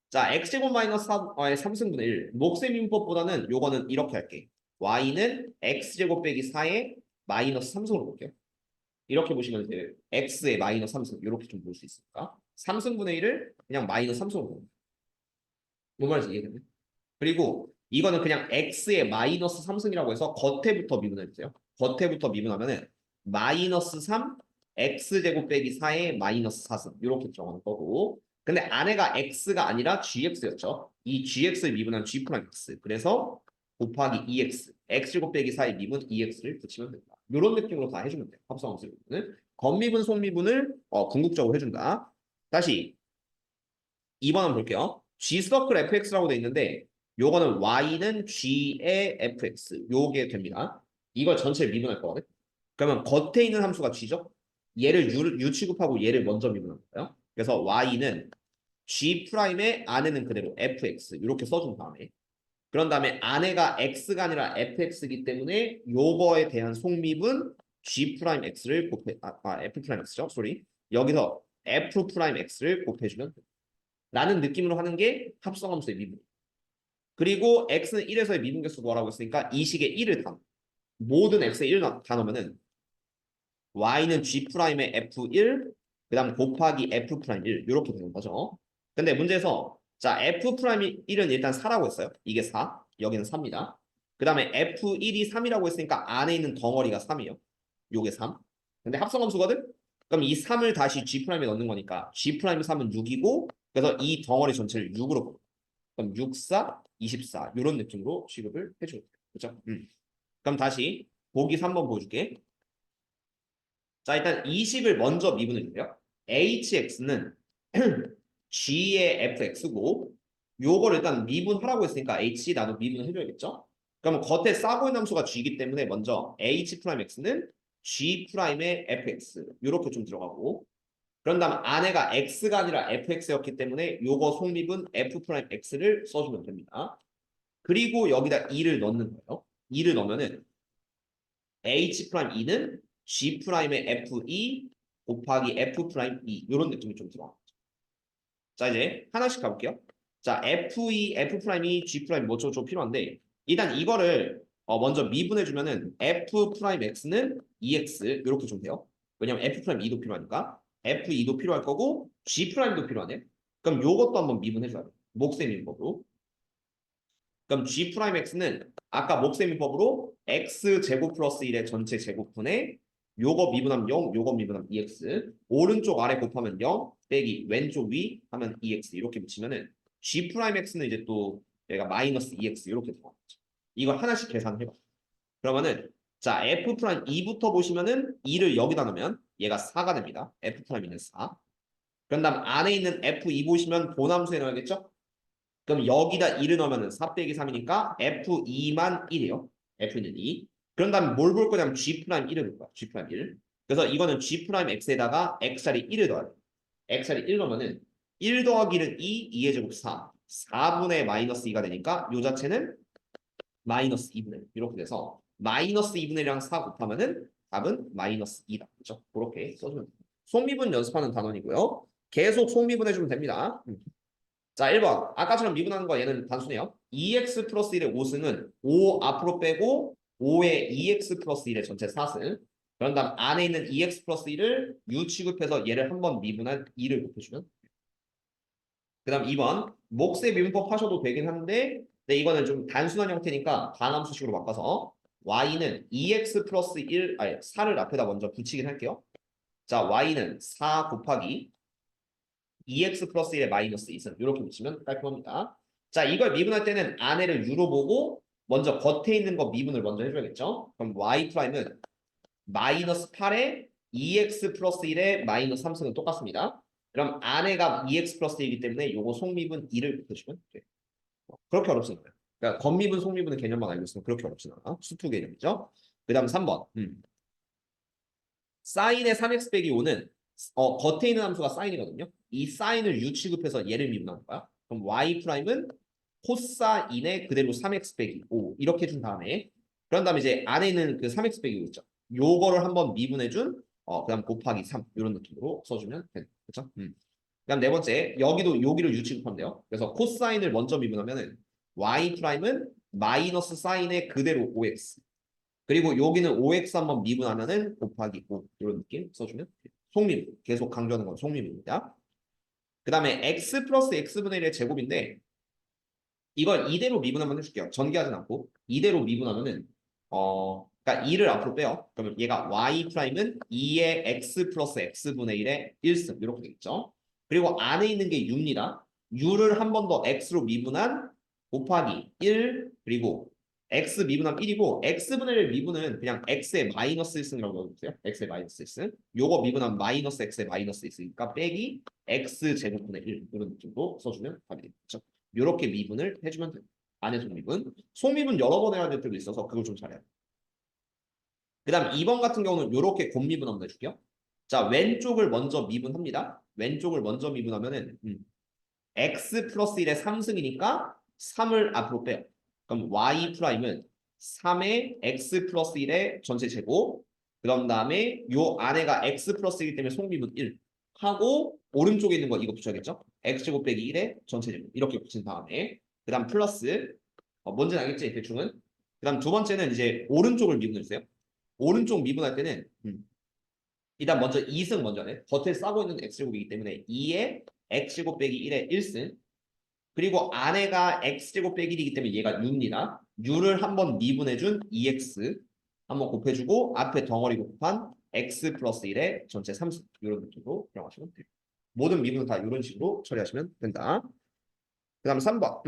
자, x제곱 마이너스 3승분의 1. 목셈 인법보다는 요거는 이렇게 할게. y는 x제곱 빼기 4의 마이너스 3승으로 볼게요. 이렇게 보시면 이제 x의 마이너스 3승 이렇게 좀 볼 수 있습니까? 3승분의 1을 그냥 마이너스 3승으로 봅니다. 뭔 말인지 이해되네? 그리고 이거는 그냥 x의 마이너스 3승이라고 해서 겉에부터 미분해주세요. 겉에부터 미분하면은 마이너스 3 x제곱 빼기 4의 마이너스 4승 이렇게 정하는 거고 근데 안에가 x가 아니라 gx였죠. 이 gx를 미분한 g 프라임 x 그래서 곱하기 2x x제곱 빼기 4의 미분 2x를 붙이면 된다. 이런 느낌으로 다 해주면 돼요. 합성함수 미분을 겉미분 속미분을 궁극적으로 해준다. 다시 2번 한번 볼게요. g 서클 fx라고 돼 있는데 요거는 y는 g의 fx 요게 됩니다. 이걸 전체 미분할 거거든. 그러면 겉에 있는 함수가 g죠. 얘를 u 취급하고 얘를 먼저 미분한 거예요. 그래서 y는 g 프라임의 안에는 그대로 fx 이렇게 써준 다음에 그런 다음에 안에가 x가 아니라 fx이기 때문에 요거에 대한 속미분 g 프라임 x를 곱해 f 프라임 x죠. 쏘리. 여기서 f 프라임 x를 곱해주면 돼요. 라는 느낌으로 하는 게 합성함수의 미분. 그리고 x는 1에서의 미분계수 뭐라고 했으니까 이 식에 1을 다 모든 x에 1을 다 넣으면은 y는 g 프라임의 f1 그다음 곱하기 f 프라임 1 이렇게 되는 거죠. 근데 문제에서 자 f 프라임 1은 일단 4라고 했어요. 이게 4, 여기는 4입니다. 그다음에 f1이 3이라고 했으니까 안에 있는 덩어리가 3이에요. 요게 3. 근데 합성함수거든? 그럼 이 3을 다시 g 프라임에 넣는 거니까 g 프라임 3은 6이고 그래서 이 덩어리 전체를 6으로 볼게요. 그럼 6, 4, 24 이런 느낌으로 취급을 해줘요. 그렇죠? 그럼 다시 보기 3번 보여줄게. 자 일단 20을 먼저 미분해 주세요. hx는 g의 fx고 요걸 일단 미분하라고 했으니까 h 나도 미분을 해줘야겠죠? 그러면 겉에 싸고 있는 함수가 g이기 때문에 먼저 h 프라임 x는 g 프라임의 fx 이렇게 좀 들어가고 그런 다음 안에가 x가 아니라 fx였기 때문에 요거 속립은 f 프라임 x를 써주면 됩니다. 그리고 여기다 2를 넣는 거예요. 2를 넣으면은 h 프라임 2는 g 프라임의 f2 곱하기 f 프라임 2 이런 느낌이 좀 들어요. 자 이제 하나씩 가볼게요. 자 f2, f 프라임 2, g 프라임 뭐 좀 필요한데 일단 이거를 먼저 미분해 주면은 f 프라임 x는 2x 이렇게 좀 돼요. 왜냐면 f 프라임 2도 필요하니까 f2도 필요할 거고 g 프라임도 필요하네. 그럼 요것도 한번 미분해 줘야 돼. 목셈인법으로. 그럼 g 프라임 x는 아까 목셈인법으로 x 제곱 플러스 1의 전체 제곱분의 요거 미분하면 0, 요거 미분하면 2x 오른쪽 아래 곱하면 0 빼기 왼쪽 위 하면 2x 이렇게 붙이면은 g 프라임 x는 이제 또 얘가 마이너스 2x 이렇게 들어가죠. 이거 하나씩 계산해봐. 그러면은 자 f 프라임 2부터 보시면은 2를 여기다 넣으면 얘가 4가 됩니다. f 프라임은 4. 그런 다음 안에 있는 f2 보시면 본함수에 넣어야겠죠? 그럼 여기다 1을 넣으면 4 빼기 3이니까 F2만 1이에요. F는 2. 그런 다음에 뭘 볼 거냐면 G 프라임 1을 볼 거야. G 프라임 1. 그래서 이거는 G 프라임 X에다가 X자리 1을 넣어야 돼. X자리 1 넣으면은 1 더하기 1은 2, 2의 제곱 4. 4분의 마이너스 2가 되니까 요 자체는 마이너스 2분의 1. 이렇게 돼서 마이너스 2분의 1이랑 4 곱하면은 답은 마이너스 2다. 그렇죠? 그렇게 써주면 됩니다. 속미분 연습하는 단원이고요. 계속 속미분 해주면 됩니다. 자, 1번. 아까처럼 미분하는 거 얘는 단순해요. 2x 플러스 1의 5승은 5 앞으로 빼고 5의 2x 플러스 1의 전체 4승. 그런 다음 안에 있는 2x 플러스 1을 u 취급해서 얘를 한번 미분한 2를 곱해주면. 그 다음 2번. 몫의 미분법 하셔도 되긴 하는데 근데 이거는 좀 단순한 형태니까 반함수식으로 바꿔서 y는 2x 플러스 1, 아니 4를 앞에다 먼저 붙이긴 할게요. 자, y는 4 곱하기 2x 플러스 1의 마이너스 2승 이렇게 붙이면 깔끔합니다. 자 이걸 미분할 때는 안에를 u로 보고 먼저 겉에 있는 거 미분을 먼저 해줘야겠죠. 그럼 y 프라임은 마이너스 8에 2x 플러스 1의 마이너스 3승은 똑같습니다. 그럼 안에가 2x 플러스 1이기 때문에 요거 속미분 2를 곱해주면 돼요. 그렇게 어렵지 않아요. 그러니까 겉미분 속미분의 개념만 알고 있으면 그렇게 어렵진 않아. 수투 개념이죠. 그 다음 3번 사인의 3x 빼기 5는 겉에 있는 함수가 사인이거든요. 이 사인을 u 취급해서 얘를 미분하는 거야. 그럼 y 프라임은 코사인의 그대로 3x 빼기 5 이렇게 준 다음에 그런 다음에 이제 안에 있는 그 3x 빼기 5 있죠. 요거를 한번 미분해준 그다음 곱하기 3 이런 느낌으로 써주면 돼. 그렇죠? 그다음 네 번째 여기를 u 취급하면 돼요. 그래서 코사인을 먼저 미분하면은 y 프라임은 마이너스 사인의 그대로 5x 그리고 여기는 5x 한번 미분하면은 곱하기 5 이런 느낌 써주면 돼요. 속미분 계속 강조하는 건 속미분입니다. 그 다음에 x 플러스 x분의 1의 제곱인데 이걸 이대로 미분하면 해줄게요. 전개하진 않고 이대로 미분하면은 그러니까 2를 앞으로 빼요. 그러면 얘가 y 프라임은 2의 x 플러스 x분의 1의 1승 이렇게 되겠죠. 그리고 안에 있는 게 6입니다. u를 한 번 더 x로 미분한 곱하기 1 그리고 x 미분하면 1이고 x분의 1 미분은 그냥 x의 마이너스 1승이라고 넣어주세요. x의 마이너스 1승. 요거 미분하면 마이너스 x의 마이너스 1승이니까 빼기 x 제곱분의 1 이런 느낌으로 써주면 답이 되겠죠. 이렇게 미분을 해주면 돼요. 안에 속미분. 속미분 여러 번 해야 될 때도 있어서 그걸 좀 잘해야 돼요. 그 다음 2번 같은 경우는 이렇게 곱미분 한번 해줄게요. 자, 왼쪽을 먼저 미분합니다. 왼쪽을 먼저 미분하면은 x 플러스 1의 3승이니까 3을 앞으로 빼요. 그럼 y 프라임은 3의 x 플러스 1의 전체 제곱 그런 다음에 요 안에가 x 플러스 1 때문에 속미분 1 하고 오른쪽에 있는 거 이거 붙여야겠죠? x제곱 빼기 1의 전체 제곱 이렇게 붙인 다음에 그 다음 플러스 뭔지는 알겠지? 대충은 그 다음 두 번째는 이제 오른쪽을 미분해주세요. 오른쪽 미분할 때는 일단 먼저 2승 먼저 하네. 겉에 싸고 있는 x제곱이기 때문에 2의 x제곱 빼기 1의 1승 그리고 안에가 x제곱 빼기 1이기 때문에 얘가 6입니다. u를 한번 미분해준 2x 한번 곱해주고 앞에 덩어리 곱한 x 플러스 1의 전체 3승 이런 느낌으로 활용하시면 돼요. 모든 미분은 다 이런 식으로 처리하시면 된다. 그 다음 3번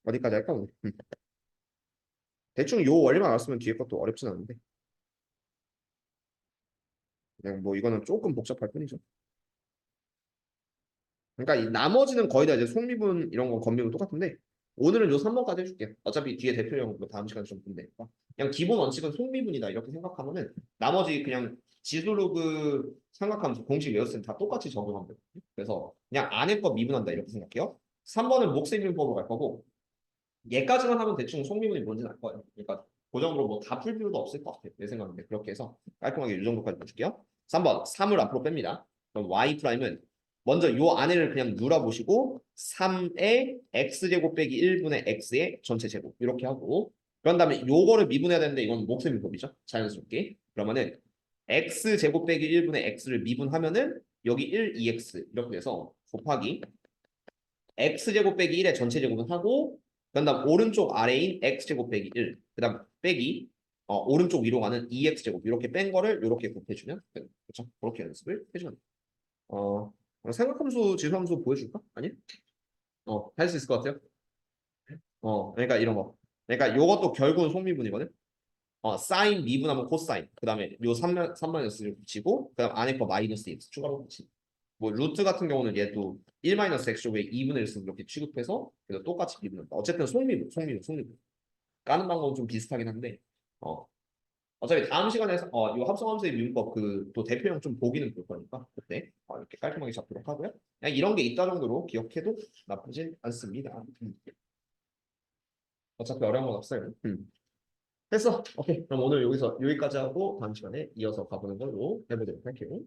어디까지 할까 오늘? 대충 요 원리만 알았으면 뒤에 것도 어렵진 않은데 그냥 뭐 이거는 조금 복잡할 뿐이죠. 그러니까 이 나머지는 거의 다 이제 속미분 이런 거 건미분 똑같은데 오늘은 요 3번까지 해줄게요. 어차피 뒤에 대표형 뭐 다음 시간에 좀 보면 되니까 그냥 기본 원칙은 속미분이다 이렇게 생각하면은 나머지 그냥 지수로그 생각하면서 공식 외웠을 때 다 똑같이 적용하면 돼요. 그래서 그냥 안에 거 미분한다 이렇게 생각해요. 3번은 몫세미분법으로 갈 거고 얘까지만 하면 대충 속미분이 뭔지는 알 거예요. 그러니까 고정으로 뭐 다 풀 필요도 없을 것 같아요. 내 생각인데 그렇게 해서 깔끔하게 이 정도까지 볼게요. 3번 3을 앞으로 뺍니다. 그럼 y 프라임은 먼저 요 안에를 그냥 눌러보시고 3의 x제곱 빼기 1분의 x의 전체 제곱 이렇게 하고 그런 다음에 요거를 미분해야 되는데 이건 몫의 미분법이죠. 자연스럽게. 그러면은 x제곱 빼기 1분의 x를 미분하면은 여기 1, 2x 이렇게 돼서 곱하기 x제곱 빼기 1의 전체 제곱은 하고 그 다음 오른쪽 아래인 x제곱 빼기 1, 그 다음 빼기 오른쪽 위로 가는 2x제곱 이렇게 뺀 거를 이렇게 곱해주면 그렇죠? 그렇게 연습을 해주면 돼요. 생각함수, 지수함수 보여줄까? 아니? 할 수 있을 것 같아요? 그러니까 이런 거. 그러니까 요것도 결국은 속미분이거든? 사인 미분하면 코사인. 그 다음에 요 3마이너스를 붙이고, 그 다음 안에 거 마이너스 x 추가로 붙이고. 뭐 루트 같은 경우는 얘도 1 마이너스 x제곱에 2분의 1승 이렇게 취급해서 그래서 똑같이 미분한다. 어쨌든 속미분. 까는 방법은 좀 비슷하긴 한데, 어, 어차피 다음 시간에 이 합성함수의 미분법 그 또 대표형 좀 보기는 볼 거니까 그때 이렇게 깔끔하게 잡도록 하고요. 그냥 이런 게 있다 정도로 기억해도 나쁘진 않습니다. 어차피 어려운 건 없어요. 됐어. 오케이. 그럼 오늘 여기까지 하고 다음 시간에 이어서 가보는 걸로 해보도록 할게요.